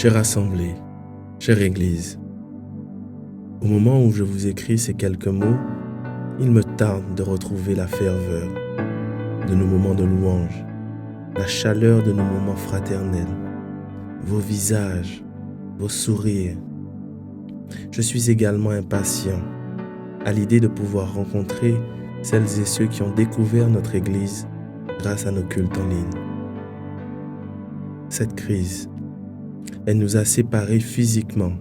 Chère assemblée, chère Église, au moment où je vous écris ces quelques mots, il me tarde de retrouver la ferveur de nos moments de louange, la chaleur de nos moments fraternels, vos visages, vos sourires. Je suis également impatient à l'idée de pouvoir rencontrer celles et ceux qui ont découvert notre Église grâce à nos cultes en ligne. Cette crise, elle nous a séparés physiquement,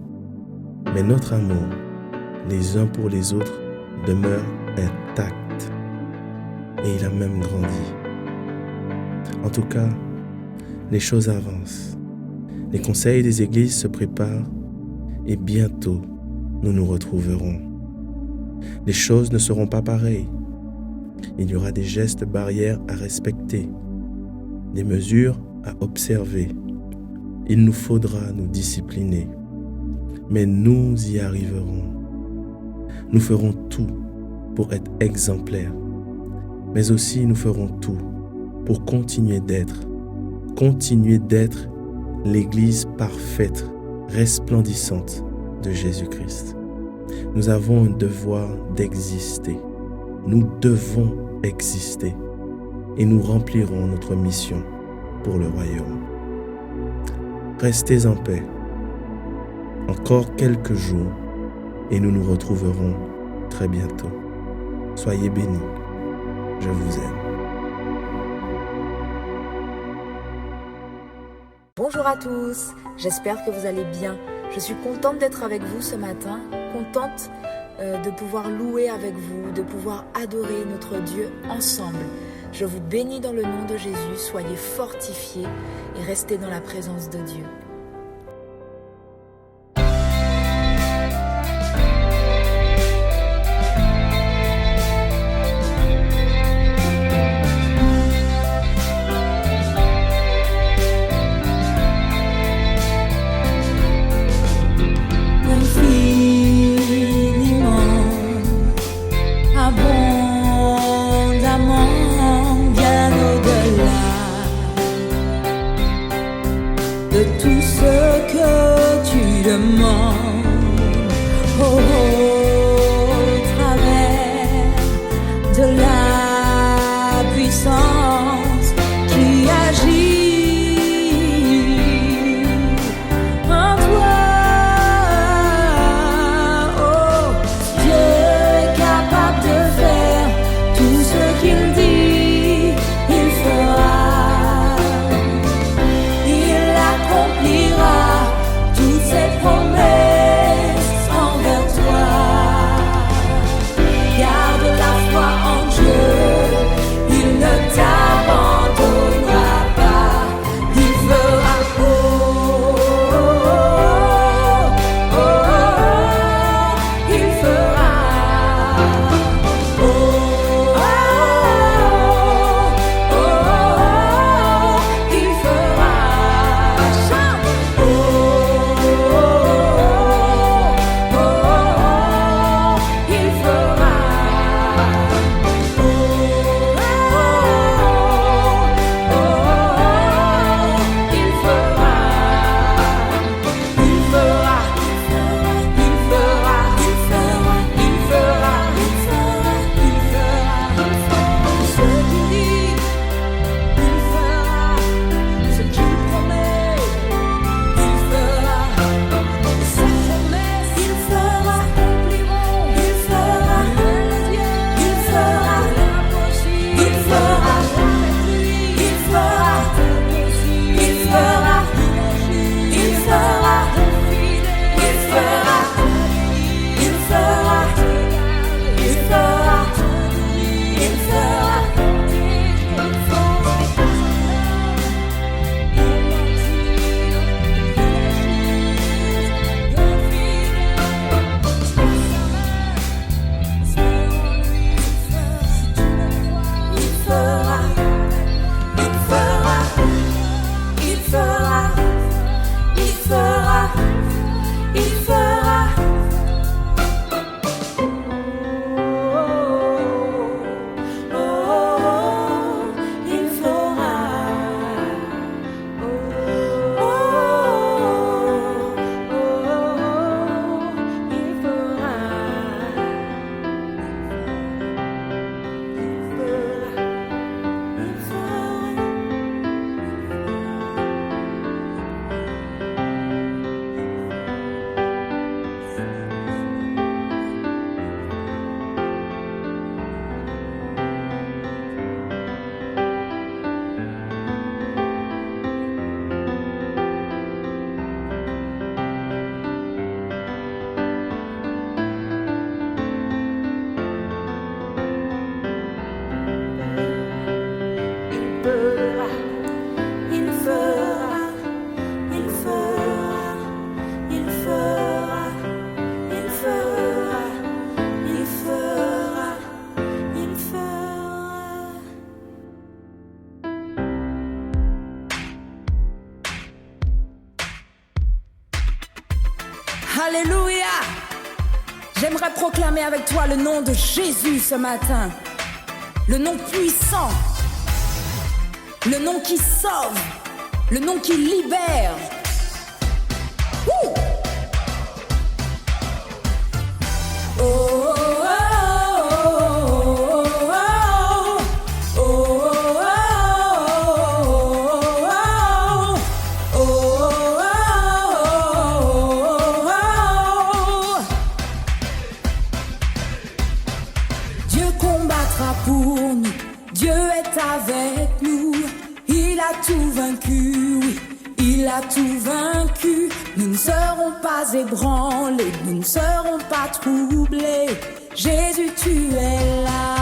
mais notre amour, les uns pour les autres, demeure intact. Et il a même grandi. En tout cas, les choses avancent. Les conseils des églises se préparent et bientôt, nous nous retrouverons. Les choses ne seront pas pareilles. Il y aura des gestes barrières à respecter, des mesures à observer. Il nous faudra nous discipliner, mais nous y arriverons. Nous ferons tout pour être exemplaires, mais aussi nous ferons tout pour continuer d'être l'Église parfaite, resplendissante de Jésus-Christ. Nous avons un devoir d'exister. Nous devons exister et nous remplirons notre mission pour le royaume. Restez en paix. Encore quelques jours et nous nous retrouverons très bientôt. Soyez bénis. Je vous aime. Bonjour à tous, j'espère que vous allez bien. Je suis contente d'être avec vous ce matin, contente de pouvoir louer avec vous, de pouvoir adorer notre Dieu ensemble. Je vous bénis dans le nom de Jésus, soyez fortifiés et restez dans la présence de Dieu. De tout ce que tu demandes, au travers de la puissance qui agit en toi. Oh, Dieu est capable de faire tout ce qu'il dit, il fera. Toutes ses promesses envers toi. Alléluia. J'aimerais proclamer avec toi le nom de Jésus ce matin. Le nom puissant. Le nom qui sauve. Le nom qui libère. Wouh! Dieu combattra pour nous, Dieu est avec nous, il a tout vaincu, oui, il a tout vaincu. Nous ne serons pas ébranlés, nous ne serons pas troublés. Jésus, tu es là.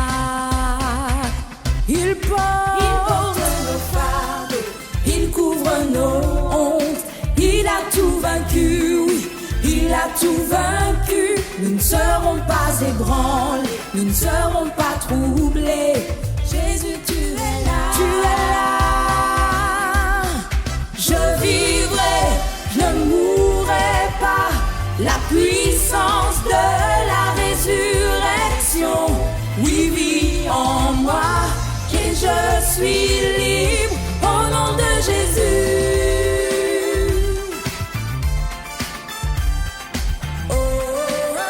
Il porte nos fardeaux, il couvre nos hontes. Il a tout vaincu, oui, il a tout vaincu. Nous ne serons pas ébranlés, nous ne serons pas troublés. Jésus, tu es là. Tu es là. Je vivrai, je ne mourrai pas. La puissance de la résurrection, oui, vit en moi. Et je suis libre au nom de Jésus. Oh, oh, oh,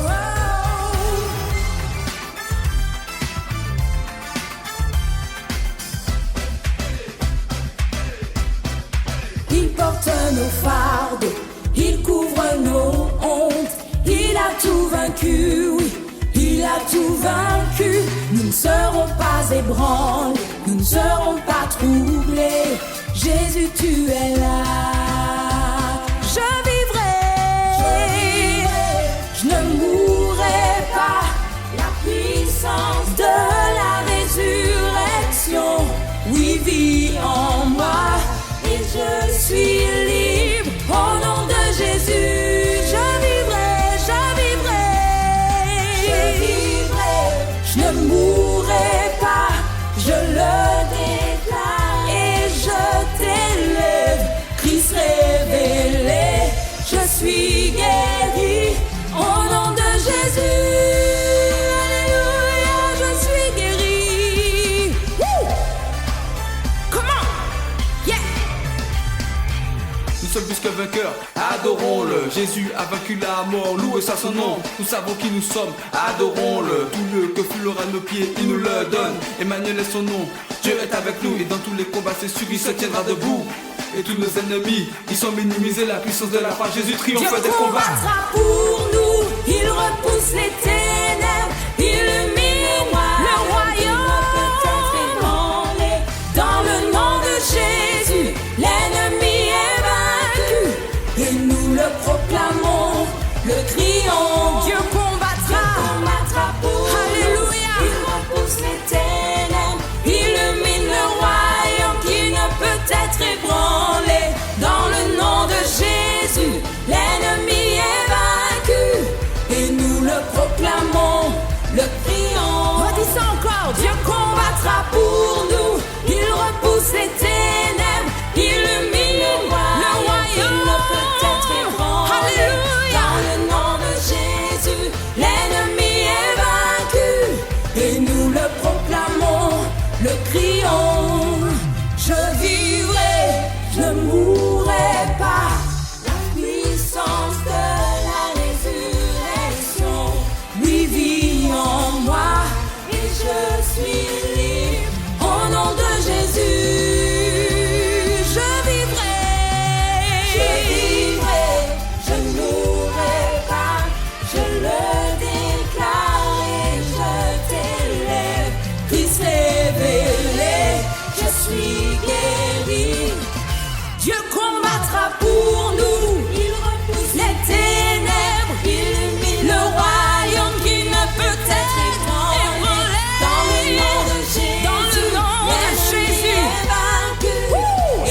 oh. Il porte nos fardeaux, il couvre nos hontes. Il a tout vaincu, oui, il a tout vaincu. Nous ne serons pas ébranlés, nous ne serons pas troublés. Jésus, tu es là. Je vivrai, je ne mourrai pas. La puissance de la résurrection, oui, vit en moi. Et je suis libre au nom de Jésus. Je vivrai, je vivrai. Je vivrai, je ne mourrai pas. Je le déclare et je t'élève. Christ révélé, je suis guéri au nom de Jésus. Alléluia, je suis guéri. Woo! Comment? Yeah! Nous sommes plus que vainqueurs, adorons-le. Jésus a vaincu la mort, louez ça son nom. Nous savons qui nous sommes, adorons-le. Tout le que foulera nos pieds, il nous le donne. Emmanuel est son nom, Dieu est avec nous. Et dans tous les combats, c'est sûr, il se tiendra debout. Et tous nos ennemis, ils sont minimisés. La puissance de la croix, Jésus triomphe Dieu des combats. combattra pour nous, il repousse les ténèbres, illumine le royaume. Dans le nom de Jésus, l'ennemi est vaincu. Et nous le proclamons, le crions. Dieu combattra pour Alléluia. Il repousse les ténèbres, illumine le royaume qui ne peut être ébranlé. Dans le nom de Jésus, l'ennemi est vaincu. Et nous le proclamons, le crions. Redis ça encore. Dieu combattra pour nous, il repousse les ténèbres, illumine le royaume qui ne peut être ébranlé. Alléluia. Dans le nom de Jésus, l'ennemi est vaincu. Et nous le proclamons, le crions. Je vivrai, je ne mourrai pas. La puissance de la résurrection, oui, vit en moi. Et je suis libre au nom de Jésus. Je vivrai, je ne mourrai pas. Je le déclare et je t'élève. Christ révélé, je suis guéri. Dieu combattra pour nous, il repousse les ténèbres, illumine le royaume qui ne peut être ébranlé. Dans le nom de Jésus, l'ennemi est vaincu.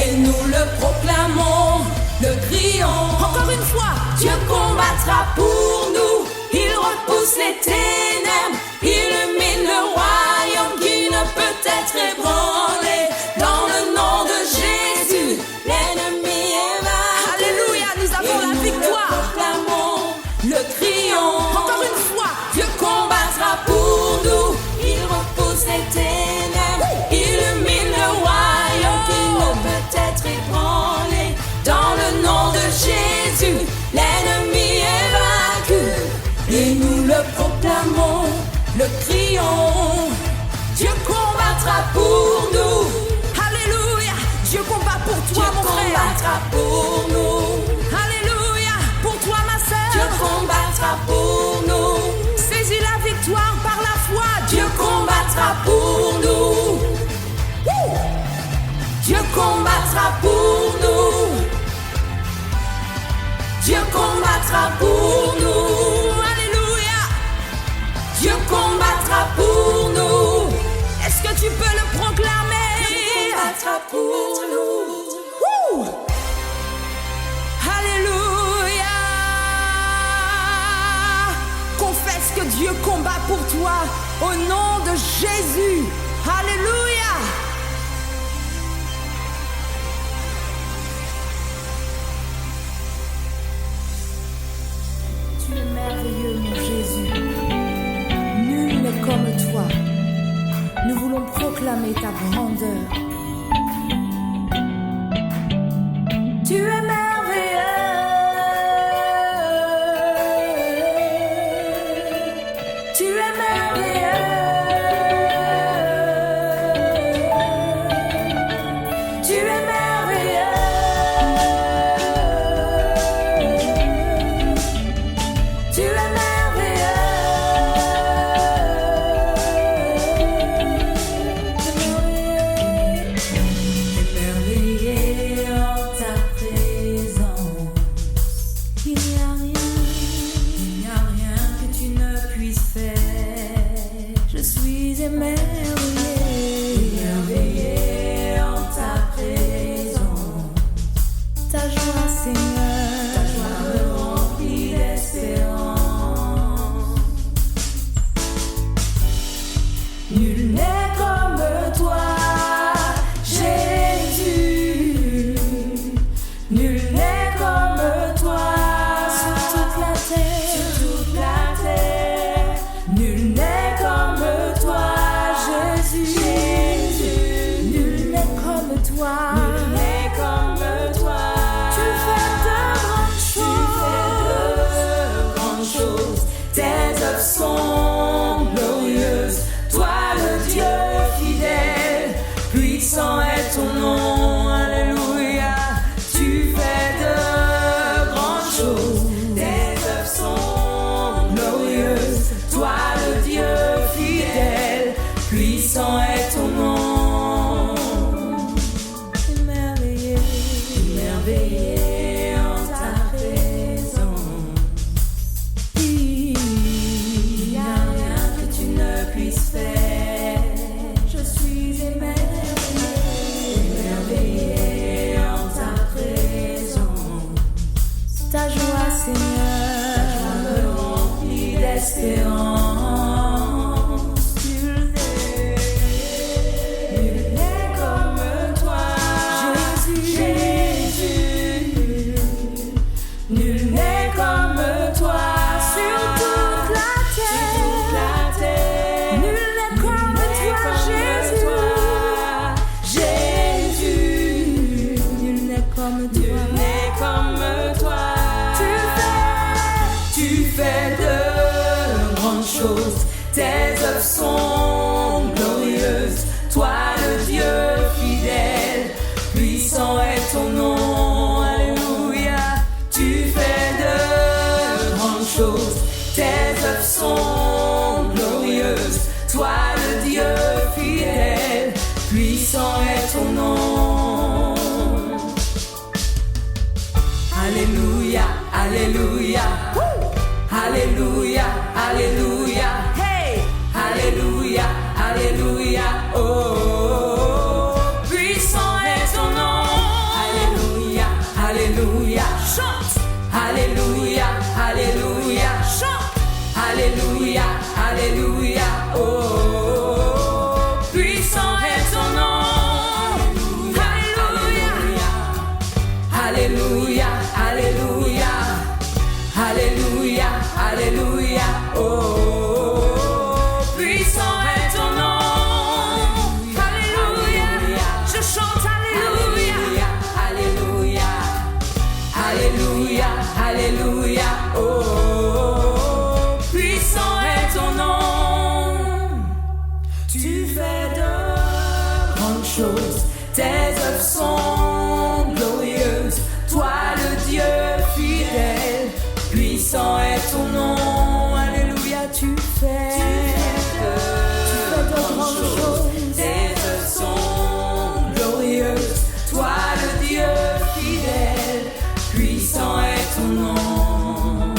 Et nous le proclamons, le crions. Encore une fois, Dieu combattra pour nous, il repousse les ténèbres, illumine le royaume qui ne peut être ébranlé. Dans le nom de Jésus, l'ennemi est vaincu. Alléluia, nous crions. Encore une fois, Dieu combattra pour nous. Il repousse les ténèbres, illumine le royaume qui ne peut être ébranlé. Dans le nom de Jésus, l'ennemi est vaincu. Et nous le proclamons, le crions. Dieu combattra pour nous. Alléluia. Dieu combat pour toi, mon frère. Dieu combattra pour nous. Alléluia. Pour toi, ma sœur. Dieu combattra pour nous. Saisis la victoire par la foi. Dieu combattra pour nous. Dieu combattra pour nous. Dieu combattra pour nous. Alléluia. Dieu combattra pour nous. Est-ce que tu peux le proclamer? Dieu combattra pour nous. Alléluia. Confesse que Dieu combat pour toi au nom de Jésus. Alléluia. Tu es merveilleux, mon Jésus. Nul n'est comme toi. Nous voulons proclamer ta grandeur. Tu es merveilleux. Tu es merveilleux. Tu es merveilleux. Tu es merveilleux. En ta présence, il n'y a rien que tu ne puisses faire. Je suis émerveillé en ta présence. Ta joie, Seigneur, ta joie me remplit d'espérance. Nul n'est comme toi, Jésus. Nul n'est comme toi sur toute la terre. Nul n'est comme toi, Jésus. Nul n'est comme toi. Tu fais de grandes choses. Tes œuvres sont glorieuses. Toi, le Dieu fidèle, puissant est ton nom. Alléluia. Tu fais de grandes choses. Tes œuvres sont glorieuses. Toi, le Dieu fidèle, puissant est ton nom. Émerveillé en ta présence. Il n'y a rien que tu ne puisses faire. Je suis émerveillé en ta présence. Ta joie, Seigneur, me remplit d'espérance. Nul n'est comme toi, Jésus. Nul n'est comme toi sur toute la terre. Nul n'est comme toi, Jésus. Nul n'est comme toi. Tu fais de grandes choses. Tes œuvres sont glorieuses. Toi, le Dieu fidèle, puissant est ton nom. Alléluia. Tu fais de grandes choses. Tes œuvres sont glorieuses. Toi, le Dieu fidèle, puissant est ton nom. Alléluia, alléluia. Alléluia, alléluia. Hey! Alléluia, alléluia. Oh, oh, oh. Puissant est ton nom. Alléluia, alléluia. Chante. Alléluia, alléluia. Chante. Alléluia, alléluia. Oh, oh, oh. Puissant est ton nom. Alléluia, alléluia. Alléluia, alléluia. Alléluia, oh, oh, oh. Puissant est ton nom. Alléluia, je chante Alléluia. Alléluia, Alléluia, Alléluia, oh, oh, oh. Puissant est ton nom. Tu fais de grandes choses, tes œuvres sont glorieuses. Toi le Dieu fidèle, puissant est ton nom. Alléluia, tu fais de grandes choses, tes œuvres sont glorieuses. Toi le Dieu fidèle, puissant est ton nom.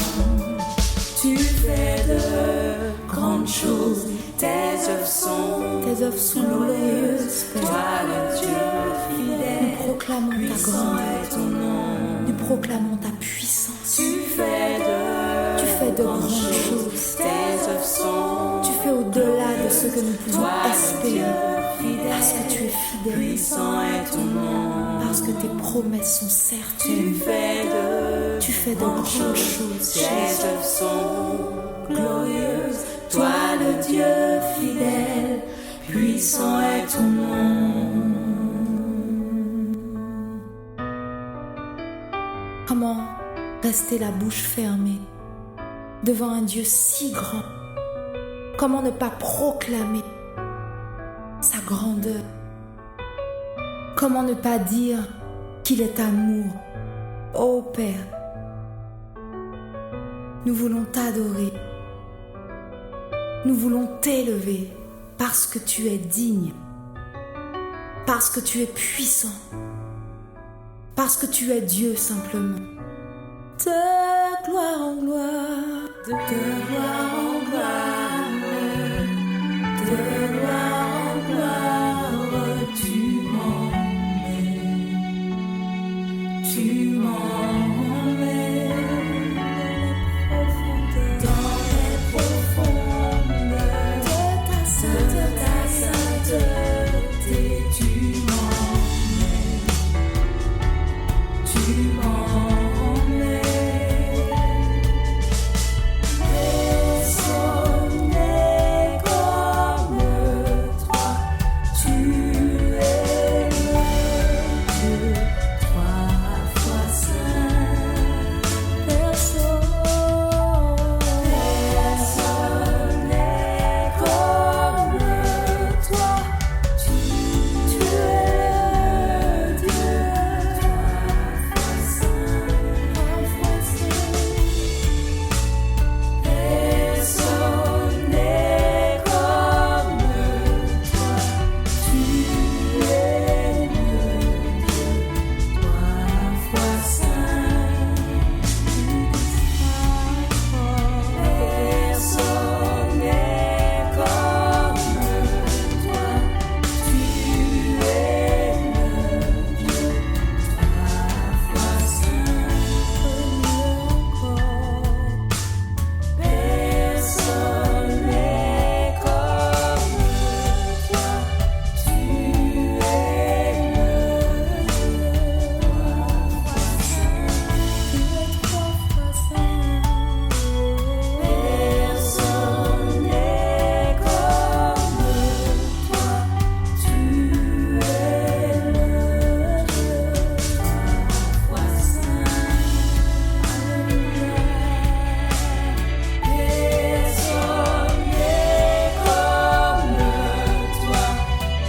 Tu fais de grandes choses, tes œuvres sont glorieuses. Toi le Dieu fidèle, Nous proclamons ta puissant grandeur. est ton nom. Nous proclamons ta puissance. Tu fais de grandes choses. tes œuvres sont Tu fais au-delà de ce que nous pouvons Toi, espérer. fidèle, Parce que tu es fidèle. puissant est ton nom. Parce que tes promesses sont Tu certaines. fais de grandes choses. tes œuvres sont glorieuses. Toi le Dieu fidèle, puissant est ton nom. Comment rester la bouche fermée devant un Dieu si grand? Comment ne pas proclamer sa grandeur? Comment ne pas dire qu'il est amour? Ô Père, nous voulons t'adorer. Nous voulons t'élever parce que tu es digne, parce que tu es puissant, parce que tu es Dieu simplement. De gloire en gloire, de gloire en gloire, de gloire en gloire, tu m'emmènes dans les profondeurs de ta sainteté, tu m'emmènes. Personne n'est comme toi, tu es le Dieu trois fois saint. Personne n'est comme toi, tu es le Dieu trois fois saint. Personne n'est comme toi, tu es le Dieu trois fois saint. Personne n'est comme toi, tu es le Dieu trois fois saint. Personne n'est comme toi, tu es le Dieu trois fois saint. Personne n'est comme toi, tu es le Dieu trois fois saint. Personne n'est comme toi,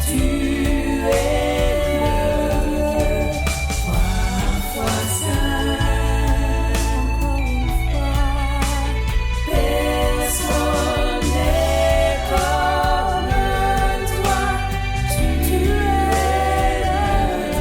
tu es le Dieu trois fois saint. Personne n'est comme toi, tu es le Dieu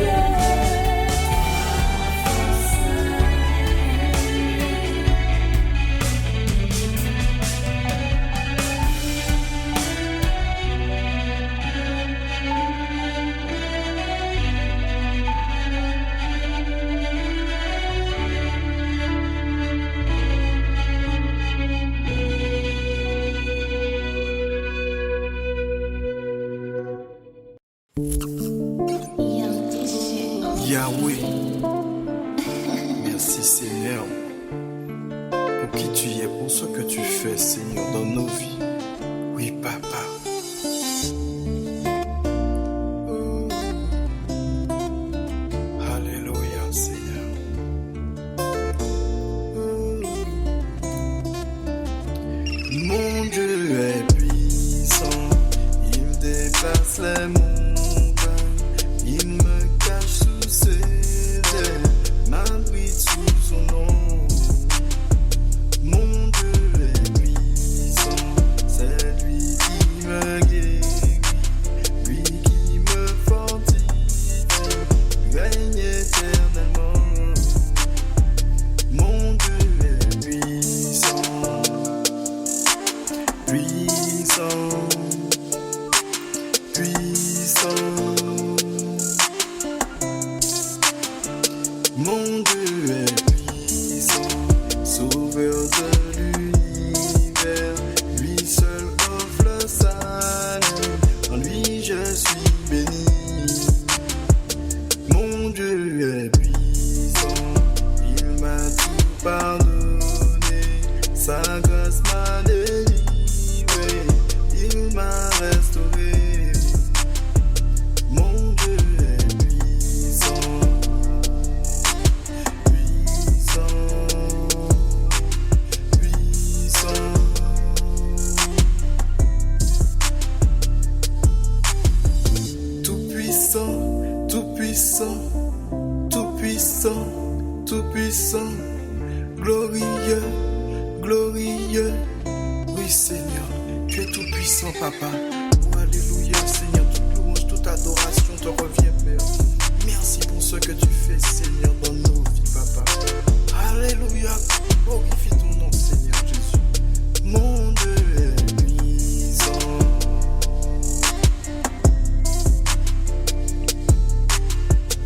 Yahweh. Merci Seigneur pour qui tu es, pour ce que tu fais, Seigneur, dans nos vies. Oui, Papa. Alléluia, Seigneur. Mon Dieu est puissant, il déplace les montagnes, il me cache sous ses ailes, m'abrite sous son nom. Mon Dieu est puissant, c'est lui qui me guérit, lui qui me fortifie, règne éternellement. Mon Dieu est puissant, puissant, puissant. Mon Dieu est puissant, sauveur de l'univers, lui seul offre le salut, en lui je suis béni. Mon Dieu est puissant, il m'a tout pardonné, sa grâce m'a délivré, il m'a restauré. Mon Dieu est puissant, puissant, puissant. Tout puissant, tout puissant, tout puissant, tout puissant, glorieux, glorieux. Oui Seigneur, tu es tout puissant, Papa. Oh, alléluia, Seigneur, toute louange, toute adoration te revient, Père. Merci pour ce que tu fais, Seigneur, dans nos vies, Papa. Alléluia, glorifie ton nom, Seigneur Jésus. Mon Dieu est puissant.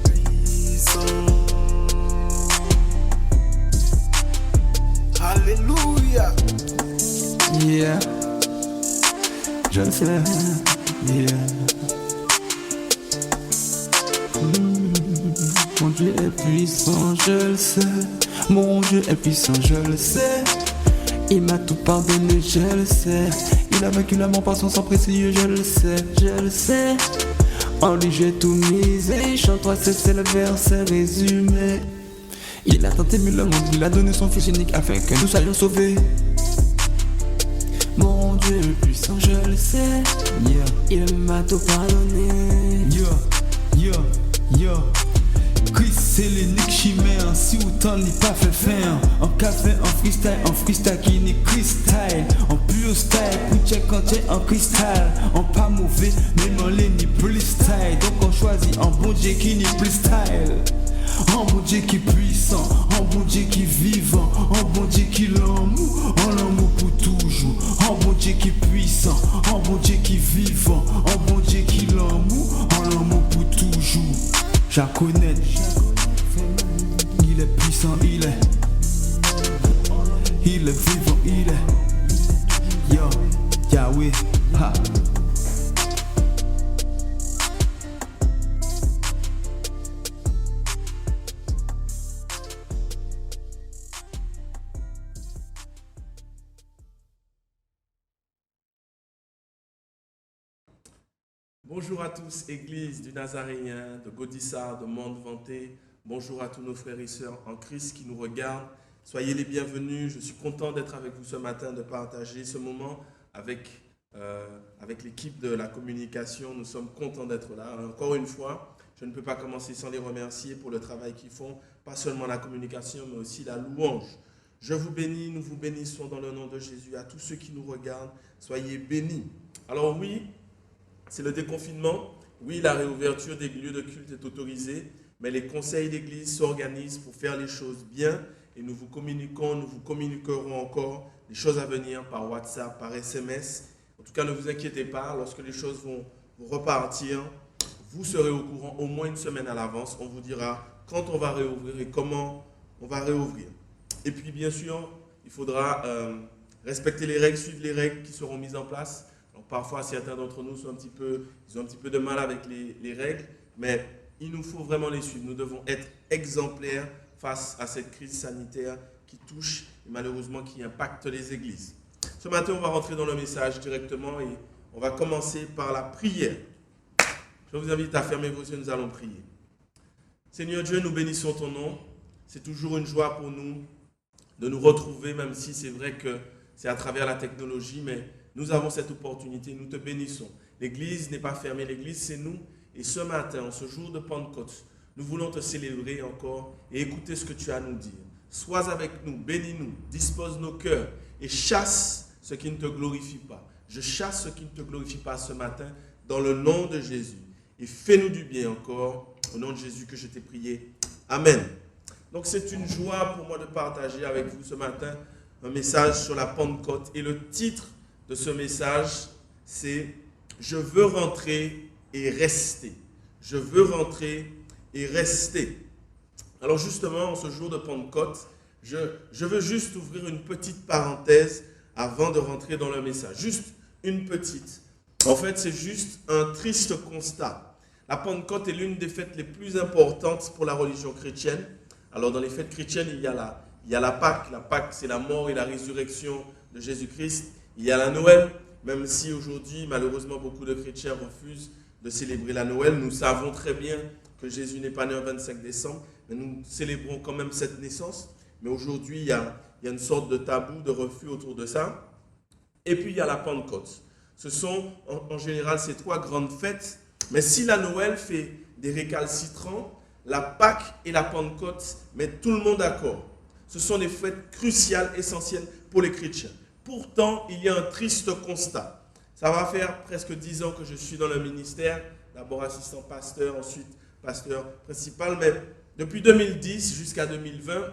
Puissant. Alléluia. Yeah, je le sais, yeah. Mon Dieu est puissant, je le sais. Mon Dieu est puissant, je le sais. Il m'a tout pardonné, je le sais. Il a vaincu la mort par son sang précieux, je le sais, je le sais. En lui j'ai tout misé, chante 3, c'est le verset résumé. Il a tant aimé le monde, il a donné son fils unique afin que nous soyons sauvés. Mon Dieu est puissant, je le sais. Yeah. Il m'a tout pardonné. Christ c'est l'unique chimère. Si autant n'est pas fait faire. En café, en freestyle qui n'est cristal. En pure style, pour check quand t'es en cristal. En pas mauvais, mais en l'air ni plus style. Donc on choisit un bon Dieu qui n'est plus style. Un bon Dieu qui est puissant, un bon Dieu qui est vivant, un bon Dieu qui l'amour, un l'amour pour toujours. Un bon Dieu qui est puissant, un bon Dieu qui est vivant, un bon Dieu qui l'amour, un l'amour pour toujours. Je connais, il est puissant, il est vivant, il est Yahweh, ha. Bonjour à tous, Église du Nazaréen, de Gaudissart, de Mont-Vanté. Bonjour à tous nos frères et sœurs en Christ qui nous regardent. Soyez les bienvenus. Je suis content d'être avec vous ce matin, de partager ce moment avec l'équipe de la communication. Nous sommes contents d'être là. Encore une fois, je ne peux pas commencer sans les remercier pour le travail qu'ils font, pas seulement la communication, mais aussi la louange. Je vous bénis, nous vous bénissons dans le nom de Jésus. À tous ceux qui nous regardent, soyez bénis. Alors oui, c'est le déconfinement. Oui, la réouverture des lieux de culte est autorisée, mais les conseils d'église s'organisent pour faire les choses bien et nous vous communiquerons encore les choses à venir par WhatsApp, par SMS. En tout cas, ne vous inquiétez pas, lorsque les choses vont repartir, vous serez au courant au moins une semaine à l'avance. On vous dira quand on va réouvrir et comment on va réouvrir. Et puis, bien sûr, il faudra respecter les règles, suivre les règles qui seront mises en place. Donc, parfois, certains d'entre nous ont un petit peu de mal avec les règles, mais il nous faut vraiment les suivre. Nous devons être exemplaires face à cette crise sanitaire qui touchent et malheureusement qui impactent les églises. Ce matin, on va rentrer dans le message directement et on va commencer par la prière. Je vous invite à fermer vos yeux, nous allons prier. Seigneur Dieu, nous bénissons ton nom. C'est toujours une joie pour nous de nous retrouver, même si c'est vrai que c'est à travers la technologie, mais nous avons cette opportunité, nous te bénissons. L'église n'est pas fermée, l'église c'est nous. Et ce matin, en ce jour de Pentecôte, nous voulons te célébrer encore et écouter ce que tu as à nous dire. Sois avec nous, bénis-nous, dispose nos cœurs et chasse ce qui ne te glorifie pas. Je chasse ce qui ne te glorifie pas ce matin dans le nom de Jésus. Et fais-nous du bien encore, au nom de Jésus que je t'ai prié. Amen. Donc c'est une joie pour moi de partager avec vous ce matin un message sur la Pentecôte. Et le titre de ce message, c'est « Je veux rentrer et rester ». Je veux rentrer et rester. Alors justement, en ce jour de Pentecôte, je veux juste ouvrir une petite parenthèse avant de rentrer dans le message. Juste une petite. En fait, c'est juste un triste constat. La Pentecôte est l'une des fêtes les plus importantes pour la religion chrétienne. Alors dans les fêtes chrétiennes, il y a la Pâque. La Pâque, c'est la mort et la résurrection de Jésus-Christ. Il y a la Noël, même si aujourd'hui, malheureusement, beaucoup de chrétiens refusent de célébrer la Noël. Nous savons très bien que Jésus n'est pas né le 25 décembre, mais nous célébrons quand même cette naissance. Mais aujourd'hui, il y a une sorte de tabou, de refus autour de ça. Et puis, il y a la Pentecôte. Ce sont, en général, ces trois grandes fêtes. Mais si la Noël fait des récalcitrants, la Pâque et la Pentecôte mettent tout le monde d'accord. Ce sont des fêtes cruciales, essentielles pour les chrétiens. Pourtant, il y a un triste constat. Ça va faire presque 10 ans que je suis dans le ministère, d'abord assistant pasteur, ensuite pasteur principal, mais depuis 2010 jusqu'à 2020,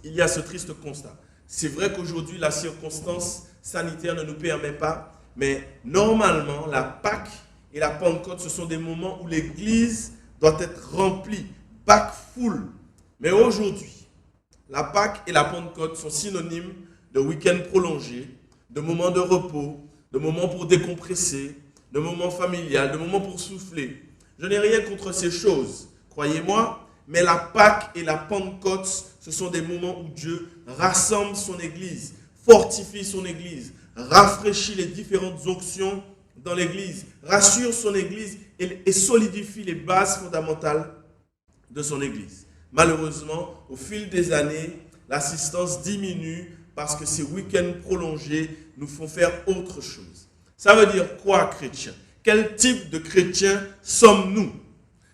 il y a ce triste constat. C'est vrai qu'aujourd'hui, la circonstance sanitaire ne nous permet pas, mais normalement, la Pâque et la Pentecôte, ce sont des moments où l'Église doit être remplie, back full. Mais aujourd'hui, la Pâque et la Pentecôte sont synonymes de week-end prolongé, de moments de repos, de moments pour décompresser, de moments familiales, de moments pour souffler. Je n'ai rien contre ces choses, croyez-moi, mais la Pâque et la Pentecôte, ce sont des moments où Dieu rassemble son Église, fortifie son Église, rafraîchit les différentes onctions dans l'Église, rassure son Église et solidifie les bases fondamentales de son Église. Malheureusement, au fil des années, l'assistance diminue parce que ces week-ends prolongés nous font faire autre chose. Ça veut dire quoi, chrétien? Quel type de chrétien sommes-nous?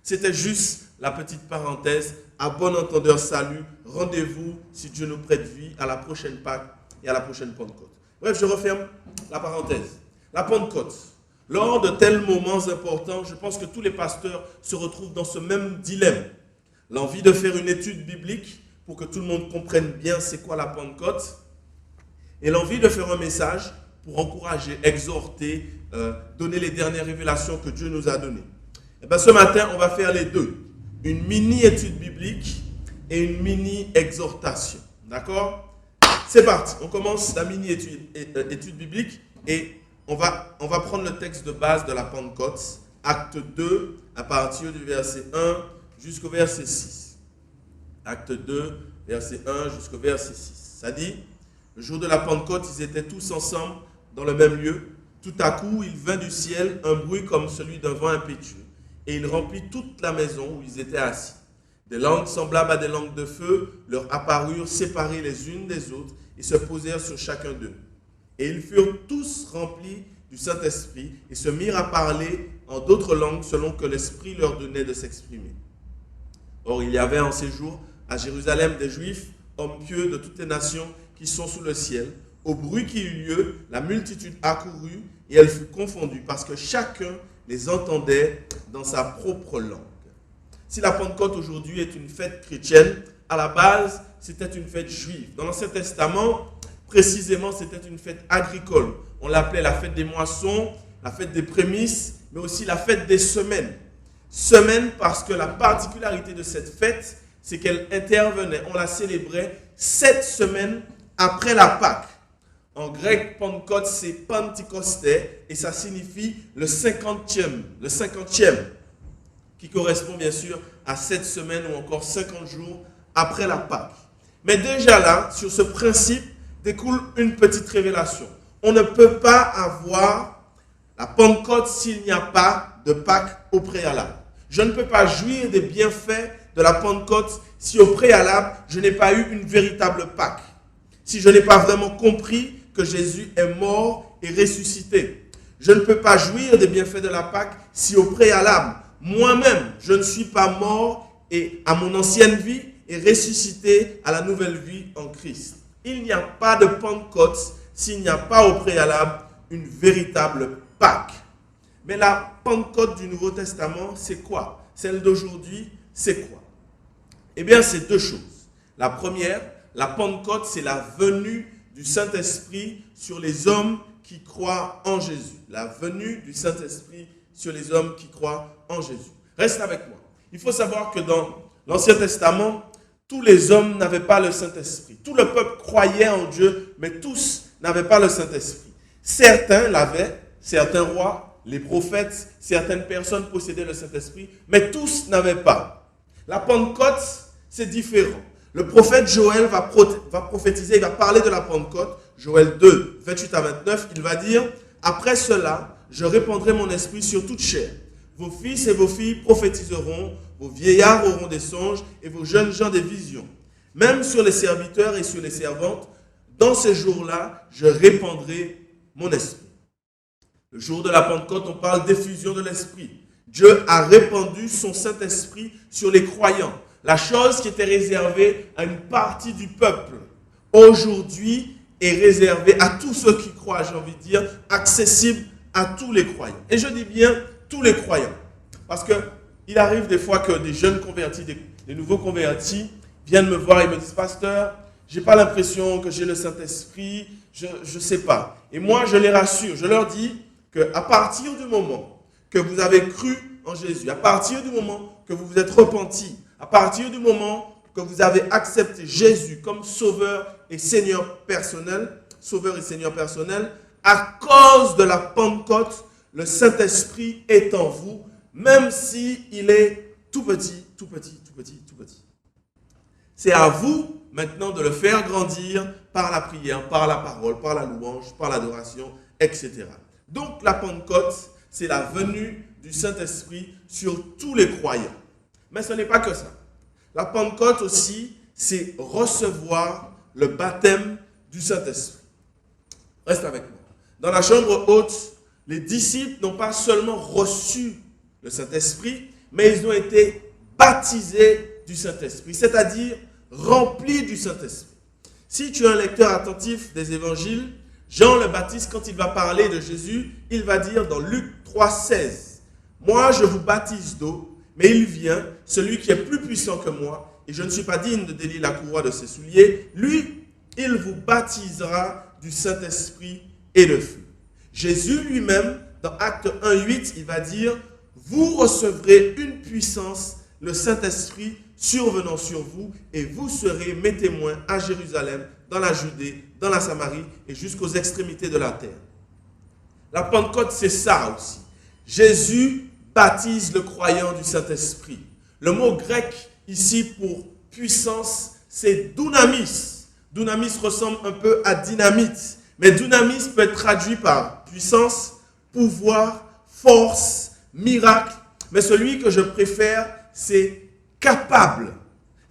C'était juste la petite parenthèse. À bon entendeur, salut. Rendez-vous, si Dieu nous prête vie, à la prochaine Pâque et à la prochaine Pentecôte. Bref, je referme la parenthèse. La Pentecôte. Lors de tels moments importants, je pense que tous les pasteurs se retrouvent dans ce même dilemme. L'envie de faire une étude biblique pour que tout le monde comprenne bien c'est quoi la Pentecôte et l'envie de faire un message pour encourager, exhorter, donner les dernières révélations que Dieu nous a données. Et bien ce matin, on va faire les deux. Une mini-étude biblique et une mini-exhortation. D'accord? C'est parti. On commence la mini-étude biblique et on va prendre le texte de base de la Pentecôte, acte 2, à partir du verset 1 jusqu'au verset 6. Acte 2, verset 1 jusqu'au verset 6. Ça dit, le jour de la Pentecôte, ils étaient tous ensemble dans le même lieu. Tout à coup, il vint du ciel un bruit comme celui d'un vent impétueux, et il remplit toute la maison où ils étaient assis. Des langues semblables à des langues de feu leur apparurent séparées les unes des autres et se posèrent sur chacun d'eux. Et ils furent tous remplis du Saint-Esprit et se mirent à parler en d'autres langues selon que l'Esprit leur donnait de s'exprimer. Or, il y avait en ces jours à Jérusalem des Juifs, hommes pieux de toutes les nations qui sont sous le ciel. Au bruit qui eut lieu, la multitude accourut et elle fut confondue parce que chacun les entendait dans sa propre langue. Si la Pentecôte aujourd'hui est une fête chrétienne, à la base, c'était une fête juive. Dans l'Ancien Testament, précisément, c'était une fête agricole. On l'appelait la fête des moissons, la fête des prémices, mais aussi la fête des semaines. Semaine parce que la particularité de cette fête, c'est qu'elle intervenait, on la célébrait 7 semaines après la Pâque. En grec, Pentecôte, c'est Pentikosté et ça signifie le 50e, qui correspond bien sûr à 7 semaines ou encore 50 jours après la Pâque. Mais déjà là, sur ce principe, découle une petite révélation. On ne peut pas avoir la Pentecôte s'il n'y a pas de Pâques au préalable. Je ne peux pas jouir des bienfaits de la Pentecôte si au préalable, je n'ai pas eu une véritable Pâques. Si je n'ai pas vraiment compris que Jésus est mort et ressuscité. Je ne peux pas jouir des bienfaits de la Pâques si au préalable, moi-même, je ne suis pas mort et à mon ancienne vie et ressuscité à la nouvelle vie en Christ. Il n'y a pas de Pentecôte s'il n'y a pas au préalable une véritable Pâques. Mais la Pentecôte du Nouveau Testament, c'est quoi? Celle d'aujourd'hui, c'est quoi? Eh bien, c'est deux choses. La première, la Pentecôte, c'est la venue du Saint-Esprit sur les hommes qui croient en Jésus. La venue du Saint-Esprit sur les hommes qui croient en Jésus. Reste avec moi. Il faut savoir que dans l'Ancien Testament, tous les hommes n'avaient pas le Saint-Esprit. Tout le peuple croyait en Dieu, mais tous n'avaient pas le Saint-Esprit. Certains l'avaient, certains rois, les prophètes, certaines personnes possédaient le Saint-Esprit, mais tous n'avaient pas. La Pentecôte, c'est différent. Le prophète Joël va prophétiser, il va parler de la Pentecôte. Joël 2, 28 à 29, il va dire « Après cela, je répandrai mon esprit sur toute chair. Vos fils et vos filles prophétiseront, vos vieillards auront des songes et vos jeunes gens des visions. Même sur les serviteurs et sur les servantes, dans ces jours-là, je répandrai mon esprit. » Le jour de la Pentecôte, on parle d'effusion de l'esprit. Dieu a répandu son Saint-Esprit sur les croyants. La chose qui était réservée à une partie du peuple, aujourd'hui, est réservée à tous ceux qui croient, j'ai envie de dire, accessible à tous les croyants. Et je dis bien tous les croyants. Parce qu'il arrive des fois que des jeunes convertis, des nouveaux convertis, viennent me voir et me disent « Pasteur, je n'ai pas l'impression que j'ai le Saint-Esprit, je ne sais pas. » Et moi, je les rassure, je leur dis qu'à partir du moment que vous avez cru en Jésus, à partir du moment que vous vous êtes repentis, à partir du moment que vous avez accepté Jésus comme sauveur et Seigneur personnel, à cause de la Pentecôte, le Saint-Esprit est en vous, même s'il est tout petit. C'est à vous maintenant de le faire grandir par la prière, par la parole, par la louange, par l'adoration, etc. Donc la Pentecôte, c'est la venue du Saint-Esprit sur tous les croyants. Mais ce n'est pas que ça. La Pentecôte aussi, c'est recevoir le baptême du Saint-Esprit. Reste avec moi. Dans la chambre haute, les disciples n'ont pas seulement reçu le Saint-Esprit, mais ils ont été baptisés du Saint-Esprit, c'est-à-dire remplis du Saint-Esprit. Si tu es un lecteur attentif des évangiles, Jean le Baptiste, quand il va parler de Jésus, il va dire dans Luc 3,16, « Moi, je vous baptise d'eau, mais il vient, celui qui est plus puissant que moi, et je ne suis pas digne de délier la courroie de ses souliers. Lui, il vous baptisera du Saint-Esprit et de feu. » Jésus lui-même, dans Acte 1,8, il va dire « Vous recevrez une puissance, le Saint-Esprit, survenant sur vous, et vous serez mes témoins à Jérusalem, dans la Judée, dans la Samarie, et jusqu'aux extrémités de la terre. » La Pentecôte, c'est ça aussi. Jésus baptise le croyant du Saint-Esprit. Le mot grec ici pour puissance, c'est dunamis. Dunamis ressemble un peu à dynamite. Mais dunamis peut être traduit par puissance, pouvoir, force, miracle. Mais celui que je préfère, c'est capable.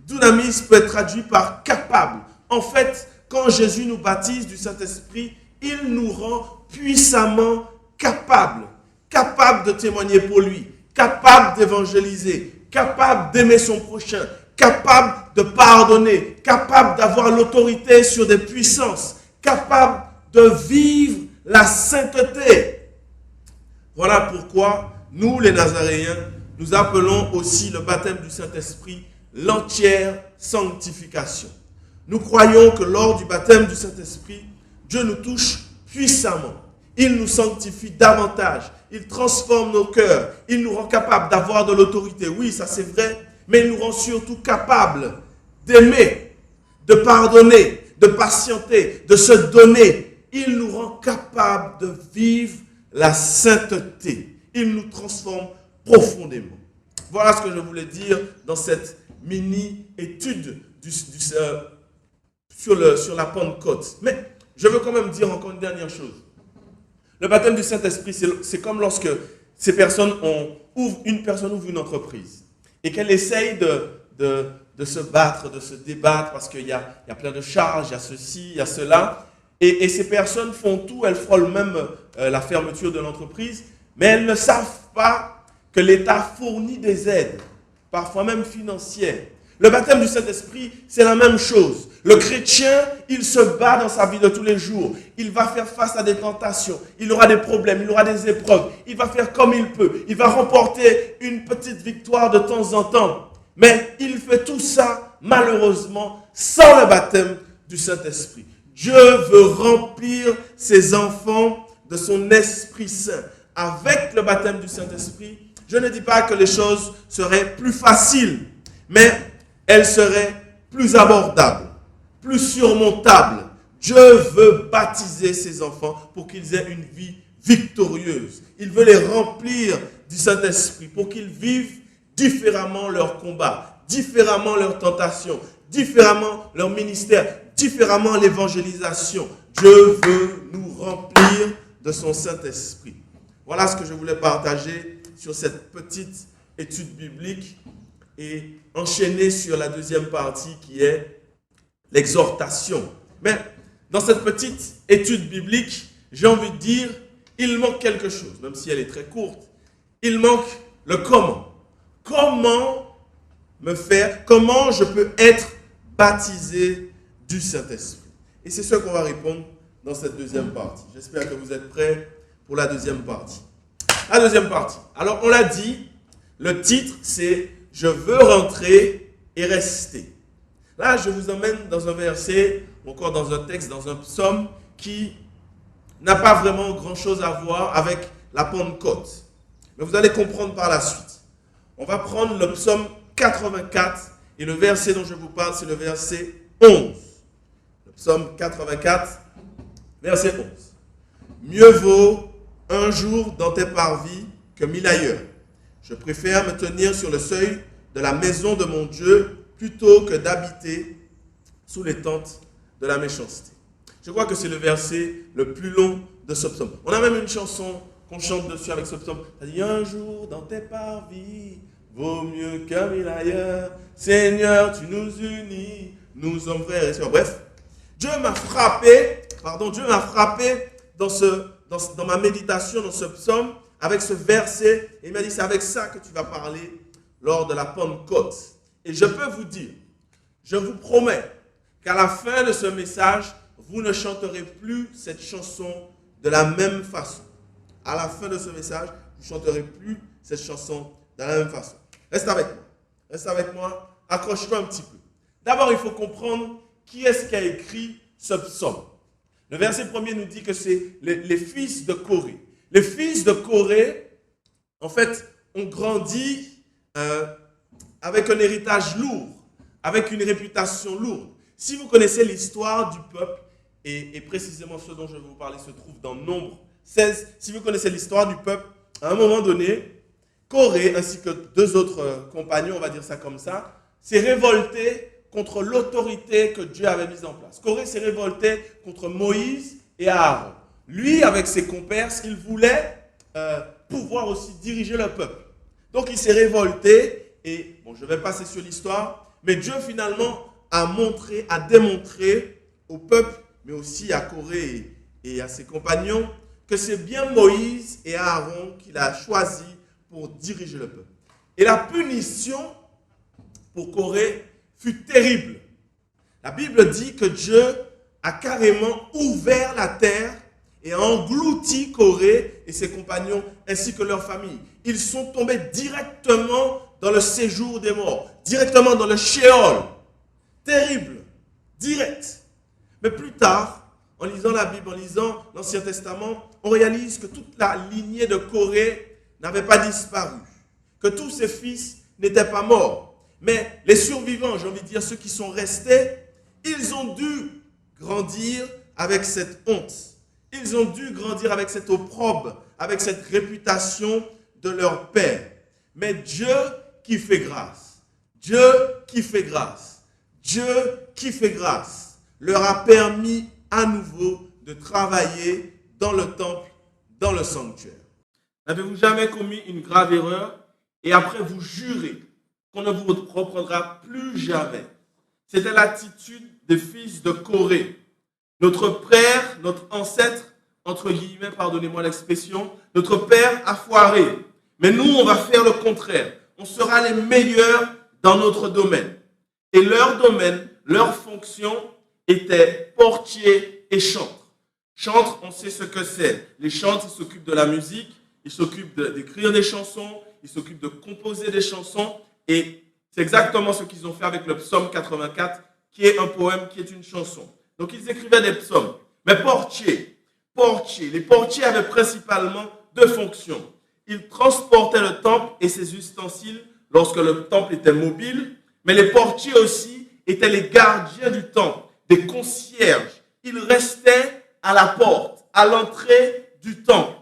Dunamis peut être traduit par capable. En fait, quand Jésus nous baptise du Saint-Esprit, il nous rend puissamment capables. Capable de témoigner pour lui, capable d'évangéliser, capable d'aimer son prochain, capable de pardonner, capable d'avoir l'autorité sur des puissances, capable de vivre la sainteté. Voilà pourquoi nous, les Nazaréens, nous appelons aussi le baptême du Saint-Esprit l'entière sanctification. Nous croyons que lors du baptême du Saint-Esprit, Dieu nous touche puissamment. Il nous sanctifie davantage. Il transforme nos cœurs. Il nous rend capables d'avoir de l'autorité. Oui, ça c'est vrai. Mais il nous rend surtout capables d'aimer, de pardonner, de patienter, de se donner. Il nous rend capables de vivre la sainteté. Il nous transforme profondément. Voilà ce que je voulais dire dans cette mini-étude sur la Pentecôte. Mais je veux quand même dire encore une dernière chose. Le baptême du Saint-Esprit, c'est comme lorsque une personne ouvre une entreprise et qu'elle essaye de se battre, de se débattre parce qu'il y a plein de charges, il y a ceci, il y a cela. Et ces personnes font tout, elles frôlent même la fermeture de l'entreprise, mais elles ne savent pas que l'État fournit des aides, parfois même financières. Le baptême du Saint-Esprit, c'est la même chose. Le chrétien, il se bat dans sa vie de tous les jours. Il va faire face à des tentations. Il aura des problèmes, il aura des épreuves. Il va faire comme il peut. Il va remporter une petite victoire de temps en temps. Mais il fait tout ça, malheureusement, sans le baptême du Saint-Esprit. Dieu veut remplir ses enfants de son Esprit Saint. Avec le baptême du Saint-Esprit, je ne dis pas que les choses seraient plus faciles, mais elles seraient plus abordables, plus surmontables. Dieu veut baptiser ses enfants pour qu'ils aient une vie victorieuse. Il veut les remplir du Saint-Esprit pour qu'ils vivent différemment leur combat, différemment leurs tentations, différemment leur ministère, différemment l'évangélisation. Dieu veut nous remplir de son Saint-Esprit. Voilà ce que je voulais partager sur cette petite étude biblique et enchaîner sur la deuxième partie qui est l'exhortation. Mais dans cette petite étude biblique, j'ai envie de dire, il manque quelque chose, même si elle est très courte. Il manque le comment. Comment je peux être baptisé du Saint-Esprit? Et c'est ce qu'on va répondre dans cette deuxième partie. J'espère que vous êtes prêts pour la deuxième partie. La deuxième partie. Alors, on l'a dit, le titre, c'est « Je veux rentrer et rester ». Là, je vous emmène dans un verset, encore dans un texte, dans un psaume qui n'a pas vraiment grand-chose à voir avec la Pentecôte. Mais vous allez comprendre par la suite. On va prendre le psaume 84 et le verset dont je vous parle, c'est le verset 11. Le psaume 84, verset 11. Mieux vaut un jour dans tes parvis que 1000 ailleurs. Je préfère me tenir sur le seuil de la maison de mon Dieu plutôt que d'habiter sous les tentes de la méchanceté. Je crois que c'est le verset le plus long de ce psaume. On a même une chanson qu'on chante dessus avec ce psaume. Ça dit, un jour dans tes parvis vaut mieux qu'un 1000 ailleurs. Seigneur, tu nous unis, nous sommes frères et sœurs. Bref, Dieu m'a frappé dans ma méditation, dans ce psaume, avec ce verset. Et il m'a dit, c'est avec ça que tu vas parler lors de la Pentecôte. Et je peux vous dire, je vous promets qu'à la fin de ce message, vous ne chanterez plus cette chanson de la même façon. À la fin de ce message, vous ne chanterez plus cette chanson de la même façon. Reste avec moi. Reste avec moi. Accroche-toi un petit peu. D'abord, il faut comprendre qui est-ce qui a écrit ce psaume. Le verset premier nous dit que c'est les fils de Corée. Les fils de Corée, en fait, ont grandi avec un héritage lourd, avec une réputation lourde. Si vous connaissez l'histoire du peuple, et précisément ce dont je vais vous parler se trouve dans Nombre 16, si vous connaissez l'histoire du peuple, à un moment donné, Corée, ainsi que deux autres compagnons, on va dire ça comme ça, s'est révolté contre l'autorité que Dieu avait mise en place. Corée s'est révolté contre Moïse et Aaron. Lui, avec ses compères, il voulait pouvoir aussi diriger le peuple. Donc il s'est révolté et, bon, je vais passer sur l'histoire, mais Dieu finalement a démontré au peuple, mais aussi à Corée et à ses compagnons, que c'est bien Moïse et Aaron qu'il a choisi pour diriger le peuple. Et la punition pour Corée fut terrible. La Bible dit que Dieu a carrément ouvert la terre et a englouti Corée et ses compagnons ainsi que leur famille. Ils sont tombés directement dans le séjour des morts, directement dans le Sheol. Terrible, direct. Mais plus tard, en lisant la Bible, en lisant l'Ancien Testament, on réalise que toute la lignée de Corée n'avait pas disparu, que tous ses fils n'étaient pas morts. Mais les survivants, j'ai envie de dire ceux qui sont restés, ils ont dû grandir avec cette honte. Ils ont dû grandir avec cette opprobre, avec cette réputation de leur père. Mais Dieu qui fait grâce, Dieu qui fait grâce, Dieu qui fait grâce, leur a permis à nouveau de travailler dans le temple, dans le sanctuaire. N'avez-vous jamais commis une grave erreur et après vous jurez qu'on ne vous reprendra plus jamais? C'était l'attitude des fils de Corée. Notre père, notre ancêtre, entre guillemets, pardonnez-moi l'expression, notre père a foiré. Mais nous, on va faire le contraire. On sera les meilleurs dans notre domaine. Et leur domaine, leur fonction était portier et chantre. Chantre, on sait ce que c'est. Les chantres, ils s'occupent de la musique, ils s'occupent d'écrire des chansons, ils s'occupent de composer des chansons. Et c'est exactement ce qu'ils ont fait avec le psaume 84, qui est un poème, qui est une chanson. Donc, ils écrivaient des psaumes. Mais portier, les portiers avaient principalement deux fonctions. Ils transportaient le temple et ses ustensiles lorsque le temple était mobile, mais les portiers aussi étaient les gardiens du temple, des concierges. Ils restaient à la porte, à l'entrée du temple.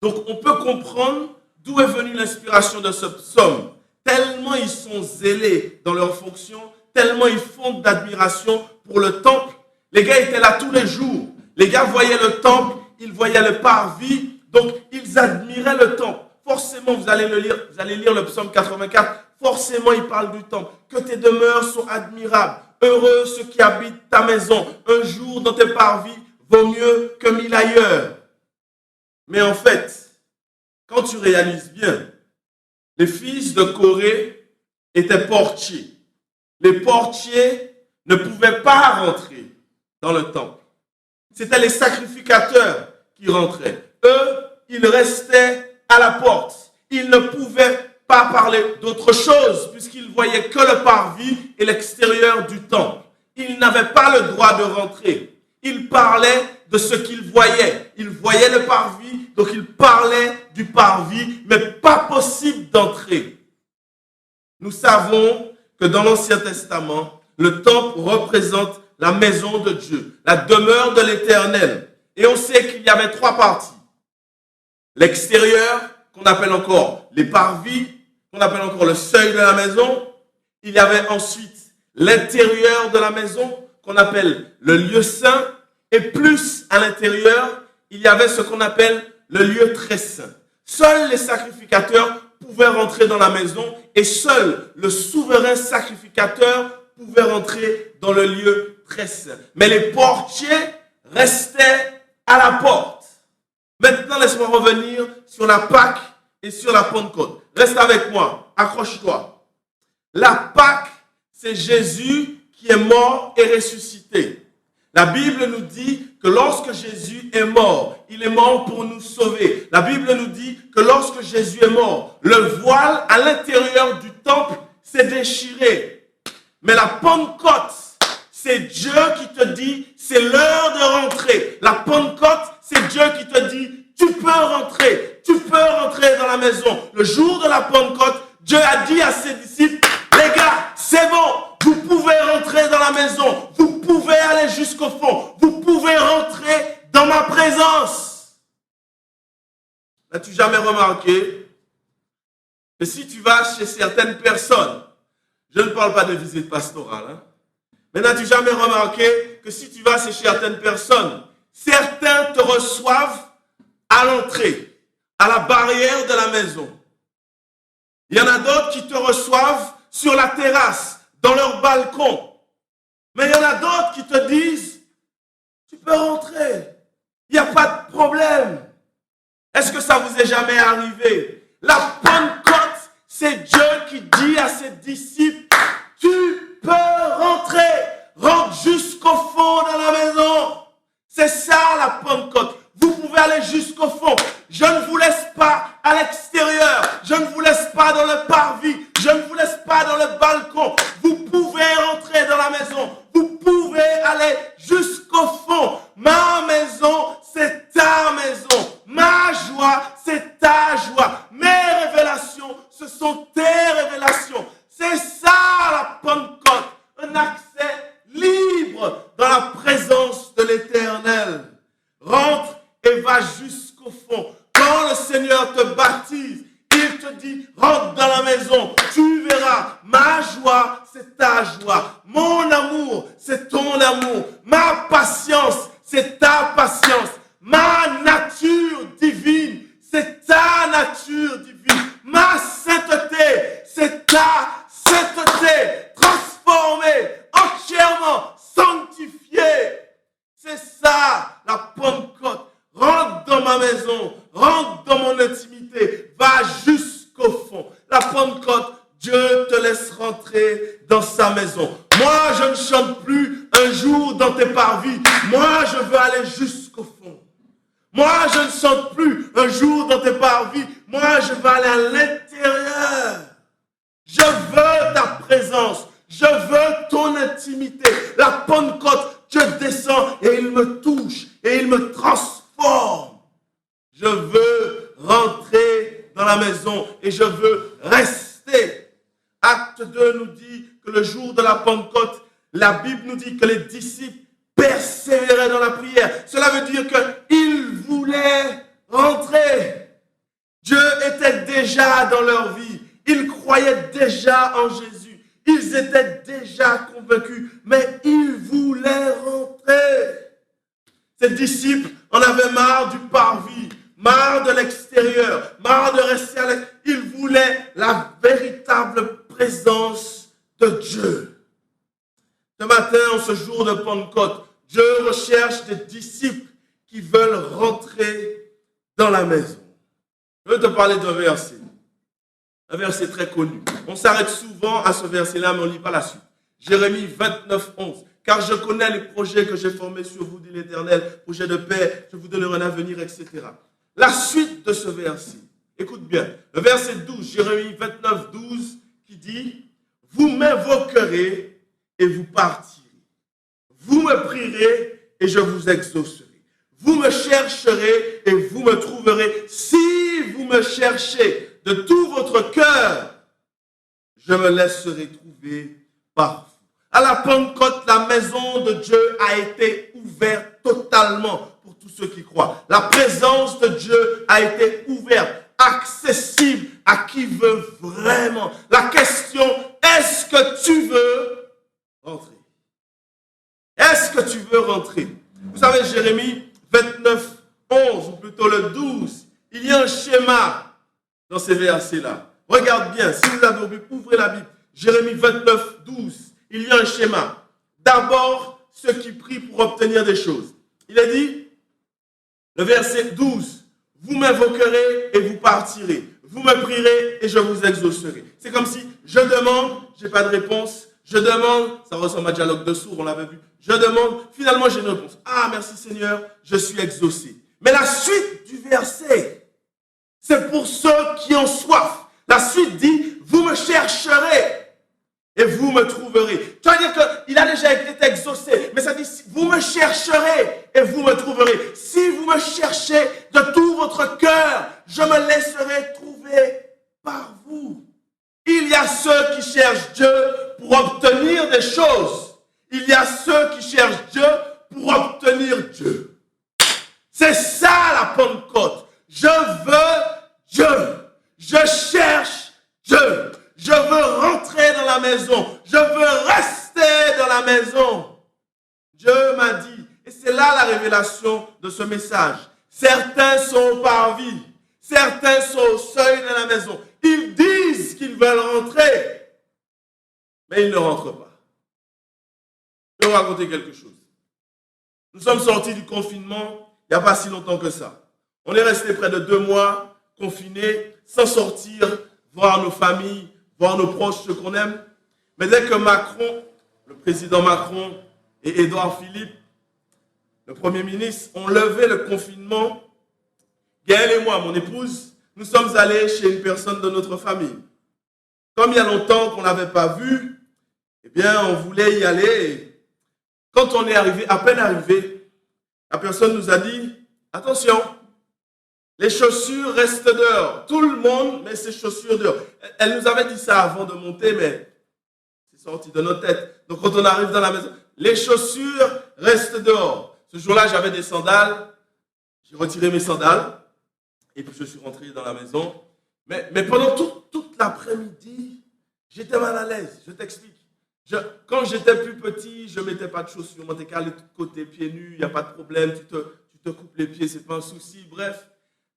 Donc, on peut comprendre d'où est venue l'inspiration de ce psaume. Tellement ils sont zélés dans leur fonction, tellement ils font d'admiration pour le temple. Les gars étaient là tous les jours. Les gars voyaient le temple, ils voyaient le parvis, donc ils admiraient le temple. Forcément, vous allez lire le psaume 84, forcément il parle du temple. Que tes demeures sont admirables. Heureux ceux qui habitent ta maison. Un jour dans tes parvis vaut mieux que 1000 ailleurs. Mais en fait, quand tu réalises bien, les fils de Corée étaient portiers. Les portiers ne pouvaient pas rentrer dans le temple. C'était les sacrificateurs qui rentraient. Eux, ils restaient à la porte. Ils ne pouvaient pas parler d'autre chose puisqu'ils voyaient que le parvis et l'extérieur du temple. Ils n'avaient pas le droit de rentrer. Ils parlaient de ce qu'ils voyaient. Ils voyaient le parvis, donc ils parlaient du parvis, mais pas possible d'entrer. Nous savons que dans l'Ancien Testament, le temple représente la maison de Dieu, la demeure de l'Éternel. Et on sait qu'il y avait trois parties. L'extérieur, qu'on appelle encore les parvis, qu'on appelle encore le seuil de la maison. Il y avait ensuite l'intérieur de la maison, qu'on appelle le lieu saint. Et plus à l'intérieur, il y avait ce qu'on appelle le lieu très saint. Seuls les sacrificateurs pouvaient rentrer dans la maison et seul le souverain sacrificateur pouvait rentrer dans le lieu très saint. Mais les portiers restaient à la porte. Maintenant, laisse-moi revenir sur la Pâque et sur la Pentecôte. Reste avec moi, accroche-toi. La Pâque, c'est Jésus qui est mort et ressuscité. La Bible nous dit que lorsque Jésus est mort, il est mort pour nous sauver. La Bible nous dit que lorsque Jésus est mort, le voile à l'intérieur du temple s'est déchiré. Mais la Pentecôte, c'est Dieu qui te dit, c'est l'heure de rentrer. La Pentecôte, c'est Dieu qui te dit, tu peux rentrer dans la maison. Le jour de la Pentecôte, Dieu a dit à ses disciples, les gars, c'est bon, vous pouvez rentrer dans la maison, vous pouvez aller jusqu'au fond, vous pouvez rentrer dans ma présence. N'as-tu jamais remarqué que si tu vas chez certaines personnes, je ne parle pas de visite pastorale, mais n'as-tu jamais remarqué que si tu vas chez certaines personnes, certains te reçoivent à l'entrée, à la barrière de la maison. Il y en a d'autres qui te reçoivent sur la terrasse, dans leur balcon. Mais il y en a d'autres qui te disent, tu peux rentrer, il n'y a pas de problème. Est-ce que ça vous est jamais arrivé? La Pentecôte, c'est Dieu qui dit à ses disciples, tu peux rentrer, rentre jusqu'au fond de la maison. C'est ça la Pentecôte. Vous pouvez aller jusqu'au fond. Je ne vous laisse pas à l'extérieur. Je ne vous laisse pas dans le parvis. Je ne vous laisse pas dans le balcon. Vous pouvez rentrer dans la maison. Vous pouvez aller jusqu'au fond. Ma maison, c'est ta maison. Ma joie, c'est ta joie. Mes révélations, ce sont tes révélations. C'est ça la Pentecôte. Un accès libre dans la présence de l'Éternel. Rentre et va jusqu'au fond. Quand le Seigneur te baptise, il te dit, rentre dans la maison, tu verras, ma joie, c'est ta joie. Mon amour, c'est ton amour. Ma patience, c'est ta patience. Ma nature divine, c'est ta nature divine. Ma sainteté, c'est ta sainteté. Transformée, entièrement sanctifiée. C'est ça, la Pentecôte. Rentre dans ma maison, rentre dans mon intimité, va jusqu'au fond. La Pentecôte, Dieu te laisse rentrer dans sa maison. Moi, je ne chante plus un jour dans tes parvis. Moi, je veux aller jusqu'au fond. Moi, je ne chante plus un jour dans tes parvis. Moi, je veux aller à l'intérieur. Je veux ta présence. Je veux ton intimité. La Pentecôte, Dieu descend et il me touche et il me transforme. Je veux rentrer dans la maison et je veux rester. Acte 2 nous dit que le jour de la Pentecôte, la Bible nous dit que les disciples persévéraient dans la prière. Cela veut dire qu'ils voulaient rentrer. Dieu était déjà dans leur vie. Ils croyaient déjà en Jésus. Ils étaient déjà convaincus, mais ils voulaient rentrer. Ces disciples en avaient marre du parvis, marre de l'extérieur, marre de rester à l'extérieur. Ils voulaient la véritable présence de Dieu. Ce matin, en ce jour de Pentecôte, Dieu recherche des disciples qui veulent rentrer dans la maison. Je veux te parler d'un verset. Un verset très connu. On s'arrête souvent à ce verset-là, mais on ne lit pas la suite. Jérémie 29, 11. Car je connais les projets que j'ai formés sur vous, dit l'Éternel, projets de paix, je vous donnerai un avenir, etc. La suite de ce verset, écoute bien, le verset 12, Jérémie 29, 12, qui dit, vous m'invoquerez et vous partirez. Vous me prierez et je vous exaucerai. Vous me chercherez et vous me trouverez. Si vous me cherchez de tout votre cœur, je me laisserai trouver par vous. À la Pentecôte, la maison de Dieu a été ouverte totalement pour tous ceux qui croient. La présence de Dieu a été ouverte, accessible à qui veut vraiment. La question, est-ce que tu veux rentrer? Est-ce que tu veux rentrer? Vous savez, Jérémie 29, 11, ou plutôt le 12, il y a un schéma dans ces versets-là. Regarde bien, si vous avez oublié, ouvrez la Bible. Jérémie 29, 12, il y a un schéma. D'abord, ceux qui prient pour obtenir des choses. Il est dit, le verset 12, vous m'invoquerez et vous partirez. Vous me prierez et je vous exaucerai. C'est comme si je demande, je n'ai pas de réponse. Je demande, ça ressemble à dialogue de sourds, on l'avait vu. Je demande, finalement j'ai une réponse. Ah, merci Seigneur, je suis exaucé. Mais la suite du verset, c'est pour ceux qui ont soif. La suite dit, vous me chercherez et vous me trouverez. Tu vas dire qu'il a déjà été exaucé, mais ça dit, vous me chercherez et vous me trouverez. Si vous me cherchez de tout votre cœur, je me laisserai trouver par vous. Il y a ceux qui cherchent Dieu pour obtenir des choses. Il y a ceux qui cherchent Dieu pour obtenir Dieu. C'est ça la Pentecôte. Je veux Dieu. Je cherche Dieu. Je veux rentrer dans la maison. Je veux rester dans la maison. Dieu m'a dit, et c'est là la révélation de ce message. Certains sont au parvis. Certains sont au seuil de la maison. Ils disent qu'ils veulent rentrer, mais ils ne rentrent pas. Je vais vous raconter quelque chose. Nous sommes sortis du confinement il n'y a pas si longtemps que ça. On est resté près de 2 mois confinés, sans sortir, voir nos familles, voir nos proches, ceux qu'on aime. Mais dès que Macron, le président Macron et Édouard Philippe, le Premier ministre, ont levé le confinement, Gaëlle et moi, mon épouse, nous sommes allés chez une personne de notre famille. Comme il y a longtemps qu'on ne l'avait pas vu, eh bien, on voulait y aller. Quand on est arrivé, à peine arrivé, la personne nous a dit, attention, les chaussures restent dehors. Tout le monde met ses chaussures dehors. Elle nous avait dit ça avant de monter, mais c'est sorti de nos têtes. Donc quand on arrive dans la maison, les chaussures restent dehors. Ce jour-là, j'avais des sandales. J'ai retiré mes sandales. Et puis je suis rentré dans la maison. Mais pendant toute l'après-midi, j'étais mal à l'aise. Je t'explique. Quand j'étais plus petit, je ne mettais pas de chaussures. Moi, t'es qu'à aller de côté, pieds nus, il n'y a pas de problème. Tu te coupes les pieds, ce n'est pas un souci. Bref.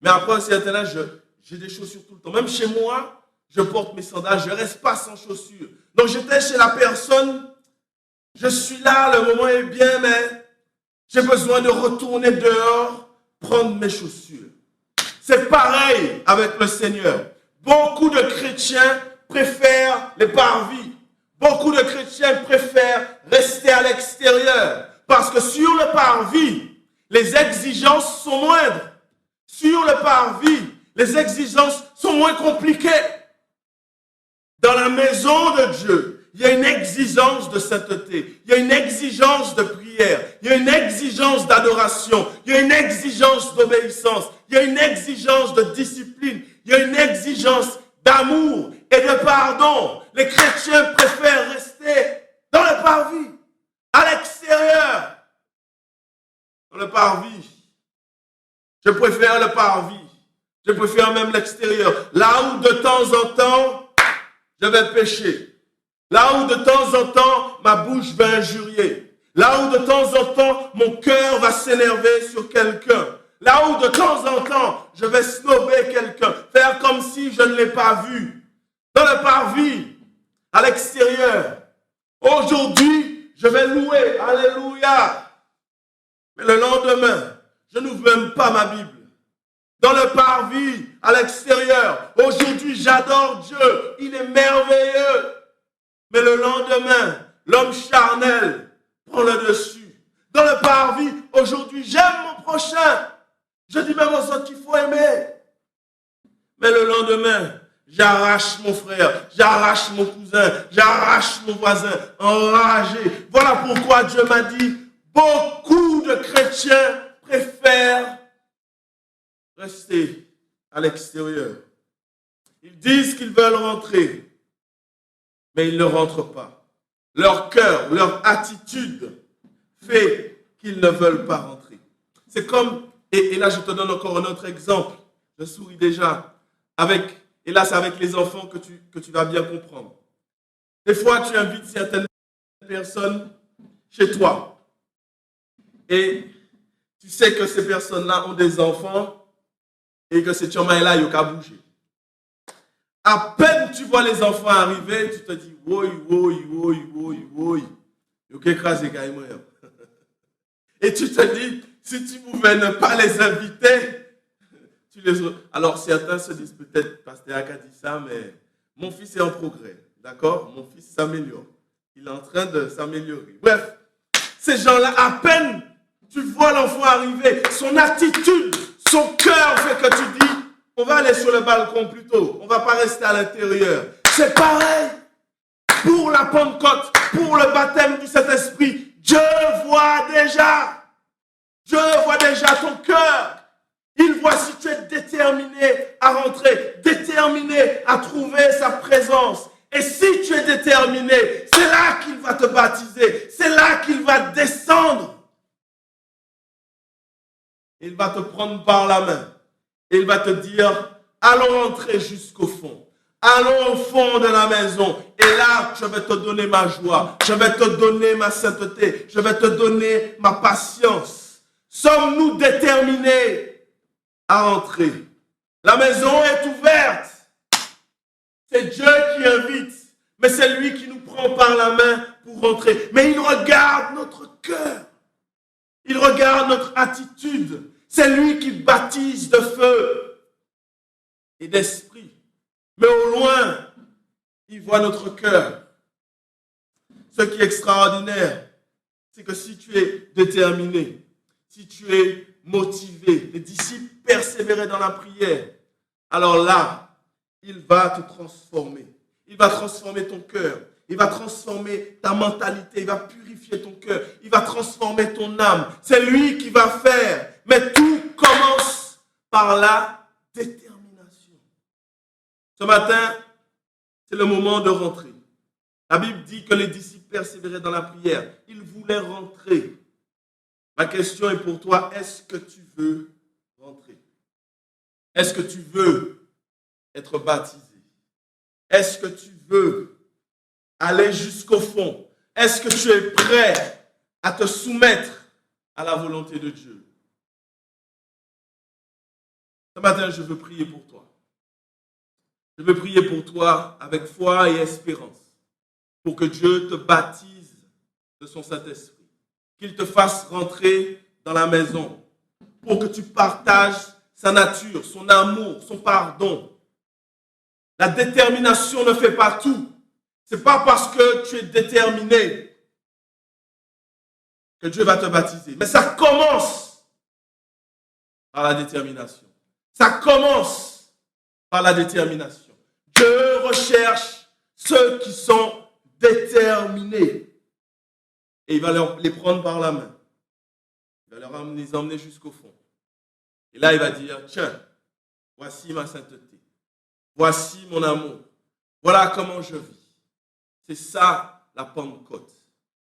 Mais après un certain âge, j'ai des chaussures tout le temps. Même chez moi, je porte mes sandales. Je ne reste pas sans chaussures. Donc, j'étais chez la personne. Je suis là, le moment est bien, mais j'ai besoin de retourner dehors, prendre mes chaussures. C'est pareil avec le Seigneur. Beaucoup de chrétiens préfèrent les parvis. Beaucoup de chrétiens préfèrent rester à l'extérieur. Parce que sur le parvis, les exigences sont moindres. Sur le parvis, les exigences sont moins compliquées. Dans la maison de Dieu, il y a une exigence de sainteté. Il y a une exigence de prière. Il y a une exigence d'adoration. Il y a une exigence d'obéissance. Il y a une exigence de discipline. Il y a une exigence d'amour et de pardon. Les chrétiens préfèrent rester dans le parvis, à l'extérieur. Dans le parvis. Je préfère le parvis. Je préfère même l'extérieur. Là où de temps en temps, je vais pécher. Là où de temps en temps, ma bouche va injurier. Là où de temps en temps, mon cœur va s'énerver sur quelqu'un. Là où de temps en temps, je vais snober quelqu'un. Faire comme si je ne l'ai pas vu. Dans le parvis, à l'extérieur. Aujourd'hui, je vais louer. Alléluia. Mais le lendemain, je n'ouvre même pas ma Bible. Dans le parvis, à l'extérieur. Aujourd'hui, j'adore Dieu. Il est merveilleux. Mais le lendemain, l'homme charnel prend le dessus. Dans le parvis, aujourd'hui, j'aime mon prochain. Je dis même aux autres qu'il faut aimer. Mais le lendemain, j'arrache mon frère, j'arrache mon cousin, j'arrache mon voisin, enragé. Voilà pourquoi Dieu m'a dit, beaucoup de chrétiens préfèrent rester à l'extérieur. Ils disent qu'ils veulent rentrer, mais ils ne rentrent pas. Leur cœur, leur attitude fait qu'ils ne veulent pas rentrer. C'est comme, et là je te donne encore un autre exemple, je souris déjà, et là c'est avec les enfants que tu vas bien comprendre. Des fois tu invites certaines personnes chez toi, et tu sais que ces personnes-là ont des enfants, et que ces chômage-là, ils n'ont bouger. À peine tu vois les enfants arriver, tu te dis, oui. Et tu te dis, si tu pouvais ne pas les inviter, tu les... Alors certains se disent peut-être, Pasteur Ak a dit ça, mais mon fils est en progrès, d'accord? Mon fils s'améliore. Il est en train de s'améliorer. Bref, ces gens-là, à peine tu vois l'enfant arriver, son attitude, son cœur fait que tu dis, on va aller sur le balcon plutôt, on ne va pas rester à l'intérieur. C'est pareil pour la Pentecôte, pour le baptême du Saint-Esprit. Dieu voit déjà ton cœur. Il voit si tu es déterminé à rentrer, déterminé à trouver sa présence. Et si tu es déterminé, c'est là qu'il va te baptiser, c'est là qu'il va descendre. Il va te prendre par la main. Et il va te dire, allons entrer jusqu'au fond. Allons au fond de la maison. Et là, je vais te donner ma joie. Je vais te donner ma sainteté. Je vais te donner ma patience. Sommes-nous déterminés à entrer? La maison est ouverte. C'est Dieu qui invite. Mais c'est lui qui nous prend par la main pour rentrer. Mais il regarde notre cœur. Il regarde notre attitude. C'est lui qui baptise de feu et d'esprit. Mais au loin, il voit notre cœur. Ce qui est extraordinaire, c'est que si tu es déterminé, si tu es motivé, les disciples persévéraient dans la prière, alors là, il va te transformer. Il va transformer ton cœur. Il va transformer ta mentalité. Il va purifier ton cœur. Il va transformer ton âme. C'est lui qui va faire. Mais tout commence par la détermination. Ce matin, c'est le moment de rentrer. La Bible dit que les disciples persévéraient dans la prière. Ils voulaient rentrer. Ma question est pour toi, est-ce que tu veux rentrer? Est-ce que tu veux être baptisé? Est-ce que tu veux aller jusqu'au fond? Est-ce que tu es prêt à te soumettre à la volonté de Dieu? Ce matin, je veux prier pour toi. Je veux prier pour toi avec foi et espérance, pour que Dieu te baptise de son Saint-Esprit, qu'il te fasse rentrer dans la maison, pour que tu partages sa nature, son amour, son pardon. La détermination ne fait pas tout. Ce n'est pas parce que tu es déterminé que Dieu va te baptiser. Mais ça commence par la détermination. Ça commence par la détermination. Dieu recherche ceux qui sont déterminés. Et il va les prendre par la main. Il va les emmener jusqu'au fond. Et là, il va dire, tiens, voici ma sainteté. Voici mon amour. Voilà comment je vis. C'est ça, la Pentecôte.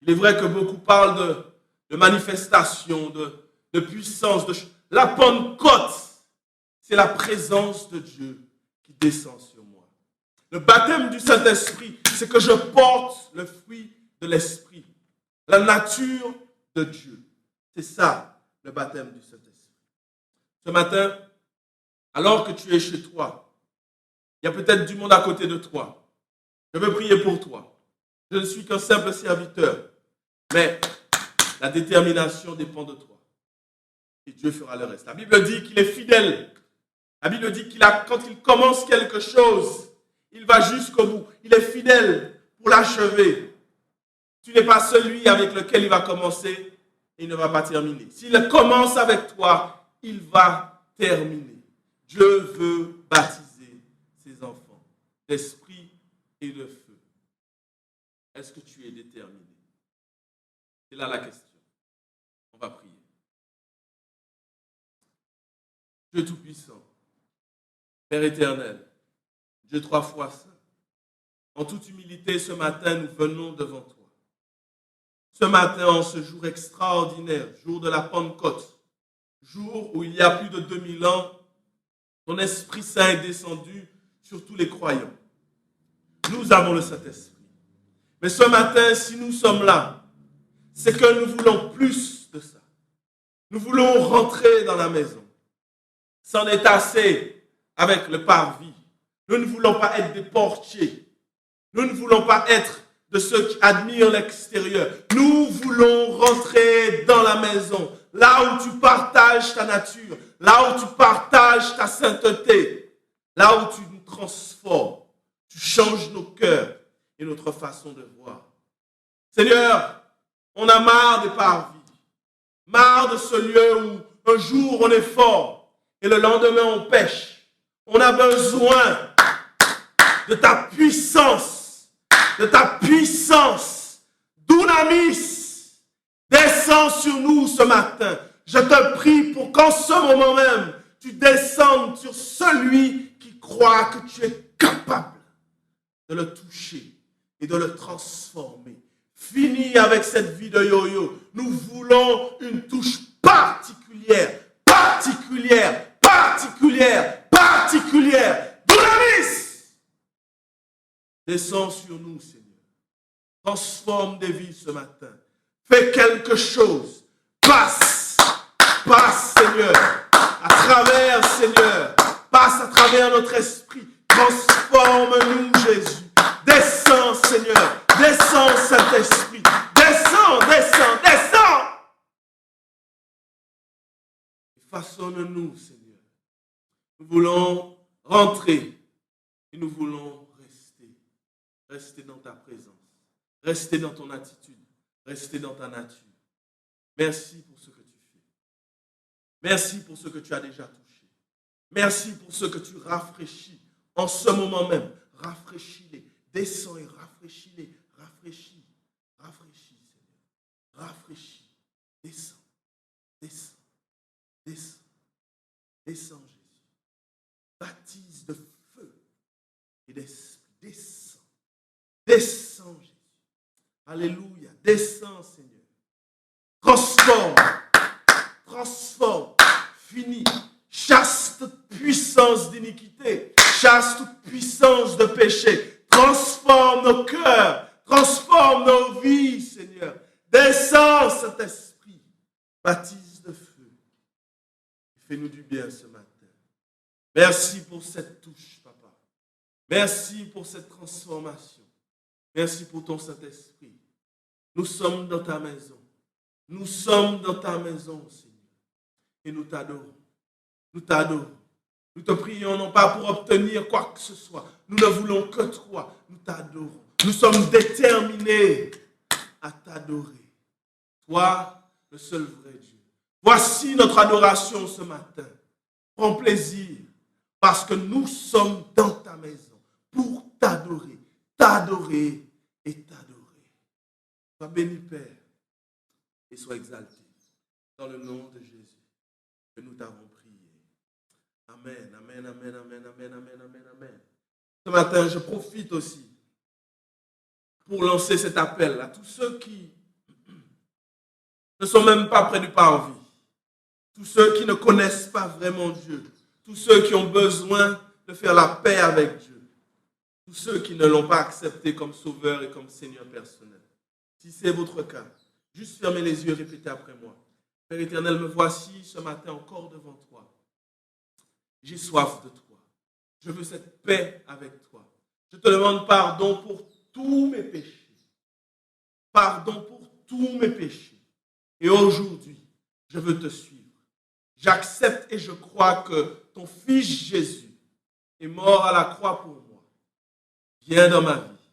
Il est vrai que beaucoup parlent de manifestation, de puissance. La Pentecôte, c'est la présence de Dieu qui descend sur moi. Le baptême du Saint-Esprit, c'est que je porte le fruit de l'Esprit. La nature de Dieu. C'est ça, le baptême du Saint-Esprit. Ce matin, alors que tu es chez toi, il y a peut-être du monde à côté de toi. Je veux prier pour toi. Je ne suis qu'un simple serviteur. Mais la détermination dépend de toi. Et Dieu fera le reste. La Bible dit qu'il est fidèle. La Bible dit quand il commence quelque chose, il va jusqu'au bout. Il est fidèle pour l'achever. Tu n'es pas celui avec lequel il va commencer et il ne va pas terminer. S'il commence avec toi, il va terminer. Dieu veut baptiser ses enfants d'esprit et de feu. Est-ce que tu es déterminé? C'est là la question. On va prier. Dieu Tout-Puissant, Père éternel, Dieu 3 fois saint, en toute humilité, ce matin, nous venons devant toi. Ce matin, en ce jour extraordinaire, jour de la Pentecôte, jour où il y a plus de 2000 ans, ton Esprit Saint est descendu sur tous les croyants. Nous avons le Saint-Esprit. Mais ce matin, si nous sommes là, c'est que nous voulons plus de ça. Nous voulons rentrer dans la maison. C'en est assez avec le parvis. Nous ne voulons pas être des portiers. Nous ne voulons pas être de ceux qui admirent l'extérieur. Nous voulons rentrer dans la maison, là où tu partages ta nature, là où tu partages ta sainteté, là où tu nous transformes. Tu changes nos cœurs et notre façon de voir. Seigneur, on a marre des parvis, marre de ce lieu où un jour on est fort et le lendemain on pêche. On a besoin de ta puissance, Dunamis, descends sur nous ce matin. Je te prie pour qu'en ce moment même, tu descendes sur celui qui croit que tu es capable de le toucher et de le transformer. Fini avec cette vie de yo-yo. Nous voulons une touche particulière. Dunamis! Descends sur nous, Seigneur. Transforme des vies ce matin. Fais quelque chose. Passe, Seigneur. Passe à travers notre esprit. Transforme-nous, Jésus. Descends, Seigneur. Descends, Saint-Esprit. Descends. Façonne-nous, Seigneur. Nous voulons rentrer et nous voulons rester. Rester dans ta présence. Rester dans ton attitude. Rester dans ta nature. Merci pour ce que tu fais. Merci pour ce que tu as déjà touché. Merci pour ce que tu rafraîchis en ce moment même. Rafraîchis-les. Descends et rafraîchis-les. Rafraîchis, Seigneur. Rafraîchis. Descends, Jésus. Baptise de feu et d'esprit. Descends, Jésus. Alléluia. Descends, Seigneur. Transforme. Finis. Chasse toute puissance d'iniquité. Chasse toute puissance de péché. Transforme nos cœurs. Transforme nos vies, Saint-Esprit, baptise de feu. Fais-nous du bien ce matin. Merci pour cette touche, Papa. Merci pour cette transformation. Merci pour ton Saint-Esprit. Nous sommes dans ta maison. Nous sommes dans ta maison, Seigneur. Et nous t'adorons. Nous t'adorons. Nous te prions non pas pour obtenir quoi que ce soit. Nous ne voulons que toi. Nous t'adorons. Nous sommes déterminés à t'adorer. Toi, le seul vrai Dieu. Voici notre adoration ce matin. Prends plaisir parce que nous sommes dans ta maison pour t'adorer, t'adorer et t'adorer. Sois béni, Père, et sois exalté dans le nom de Jésus que nous t'avons prié. Amen, amen, amen, amen, amen, amen, amen, amen. Ce matin, je profite aussi pour lancer cet appel à tous ceux qui ne sont même pas près du parvis, tous ceux qui ne connaissent pas vraiment Dieu, tous ceux qui ont besoin de faire la paix avec Dieu, tous ceux qui ne l'ont pas accepté comme sauveur et comme Seigneur personnel. Si c'est votre cas, juste fermez les yeux et répétez après moi. Père éternel, me voici ce matin encore devant toi. J'ai soif de toi. Je veux cette paix avec toi. Je te demande pardon pour tous mes péchés. Pardon pour tous mes péchés. Et aujourd'hui, je veux te suivre. J'accepte et je crois que ton Fils Jésus est mort à la croix pour moi. Viens dans ma vie.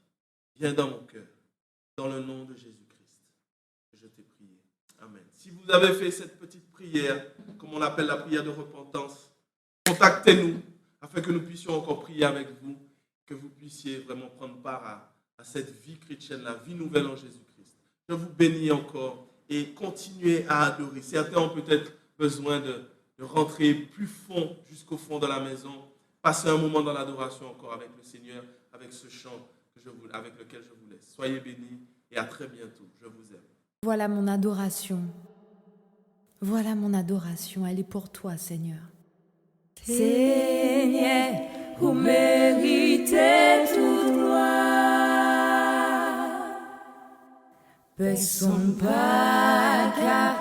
Viens dans mon cœur. Dans le nom de Jésus-Christ. Je t'ai prié. Amen. Si vous avez fait cette petite prière, comme on l'appelle la prière de repentance, contactez-nous afin que nous puissions encore prier avec vous, que vous puissiez vraiment prendre part à cette vie chrétienne, la vie nouvelle en Jésus-Christ. Je vous bénis encore et continuez à adorer. Certains ont peut-être besoin de rentrer plus fond, jusqu'au fond de la maison, passer un moment dans l'adoration encore avec le Seigneur, avec ce chant avec lequel je vous laisse. Soyez bénis et à très bientôt. Je vous aime. Voilà mon adoration. Voilà mon adoration. Elle est pour toi, Seigneur. Seigneur, vous méritez toute gloire. Personne pas qu'à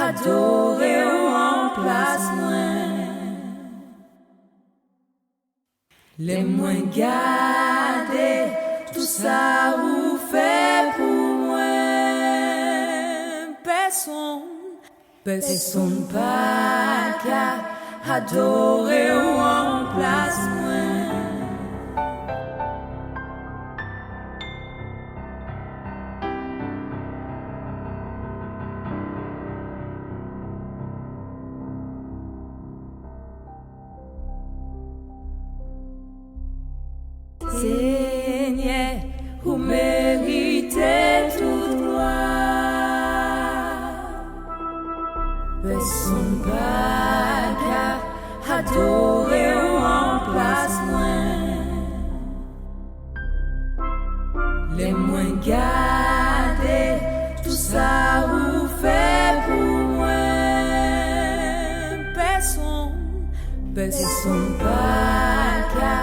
adorer en place moi. Les moins gardés, tout ça vous fait pour moi. Personne pas qu'à adorer en place moi. Seigneur, vous méritez toute gloire. Personne pas qu'à adorer en place moi. Les moins gardés, tout ça vous fait pour moi. Personne pas qu'à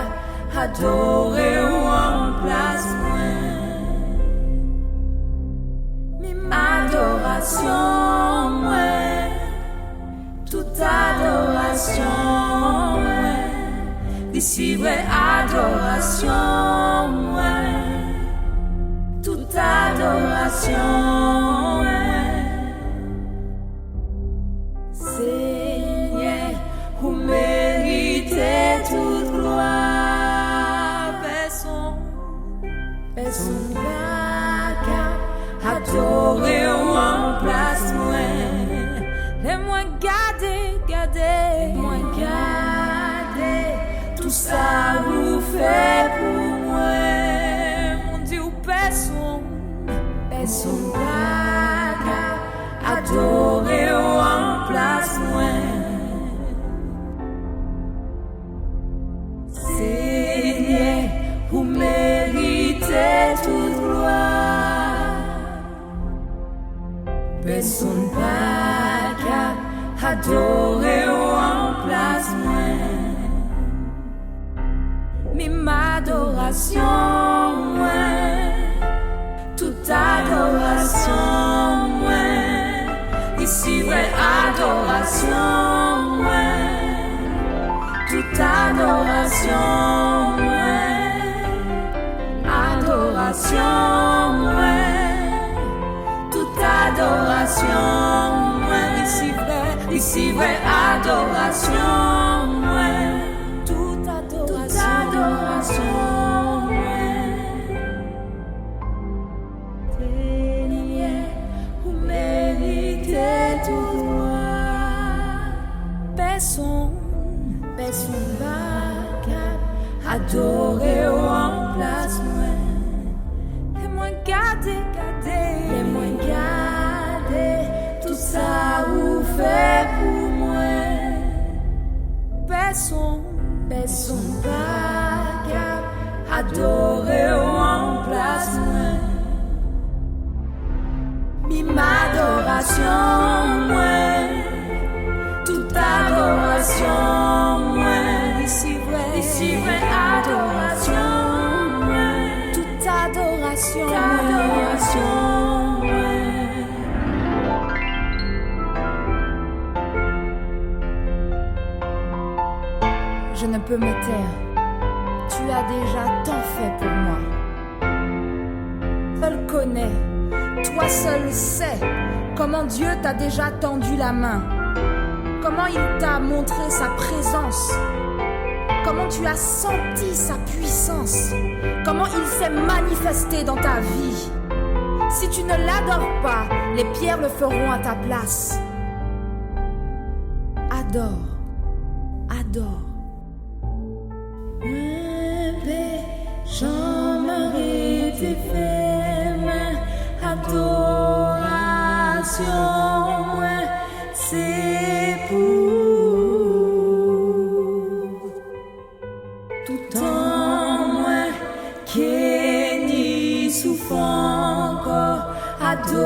adorer en place moi. Adoration moi, toute adoration moi, d'ici vraie adoration moi, toute adoration moi. Seigneur, vous méritez toute gloire. Personne pas qu'à adorer en place moi. Les moins gardés, les moins gardés, tout ça vous fait pour moi. Mon Dieu, personne pas qu'à adorer en place moi. Seigneur, vous méritez toute gloire. Personne pas qu'à adorer en place moi. Mime adoration moi, toute adoration moi, recevrai adoration, ouais. Toute adoration, ouais. Adoration, ouais. Toute adoration, ouais. Recevrai adoration, ouais. Toute adoration, ouais. T'es lié, vous méritez tout droit. Personne va adorer en place, moi. Laisse-moi garder, laisse-moi garder tout ça vous fait pour moi. Personne va adorer en place, moi. M'adoration, moi. Toute adoration, moi. Ici vrai adoration, moi. Toute adoration, moi. Je ne peux me taire. Tu as déjà tant fait pour moi. Seul connaît, toi seul sais comment Dieu t'a déjà tendu la main. Comment il t'a montré sa présence. Comment tu as senti sa puissance. Comment il s'est manifesté dans ta vie. Si tu ne l'adores pas, les pierres le feront à ta place. Adore. J'aimerais tes femmes, adoration, c'est pour tout temps, moi, qui n'y souffre encore, adoration,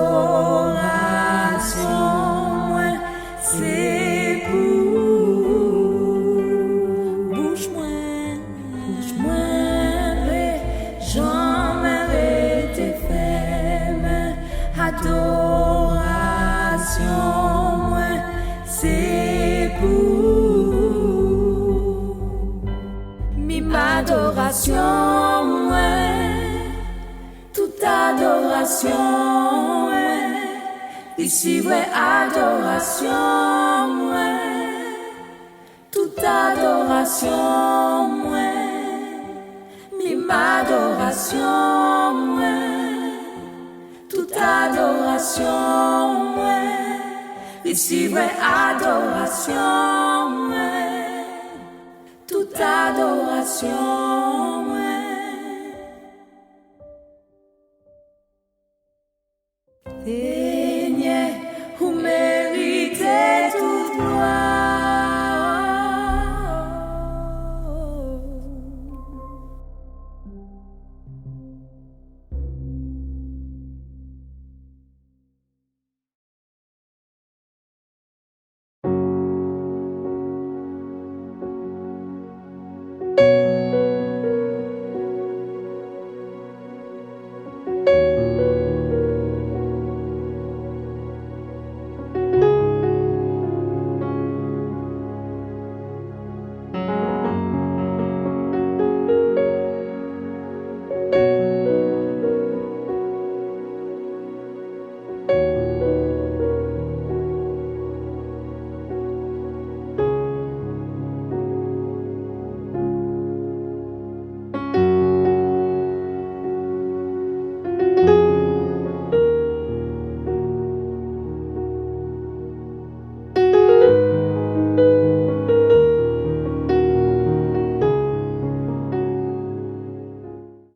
c'est pour bouge-moi, j'aimerais tes femmes, adoration, c'est pour m'adoration, toute adoration, ici vraie adoration, toute adoration, m'adoration, toute adoration, ici vraie adoration, toute adoration,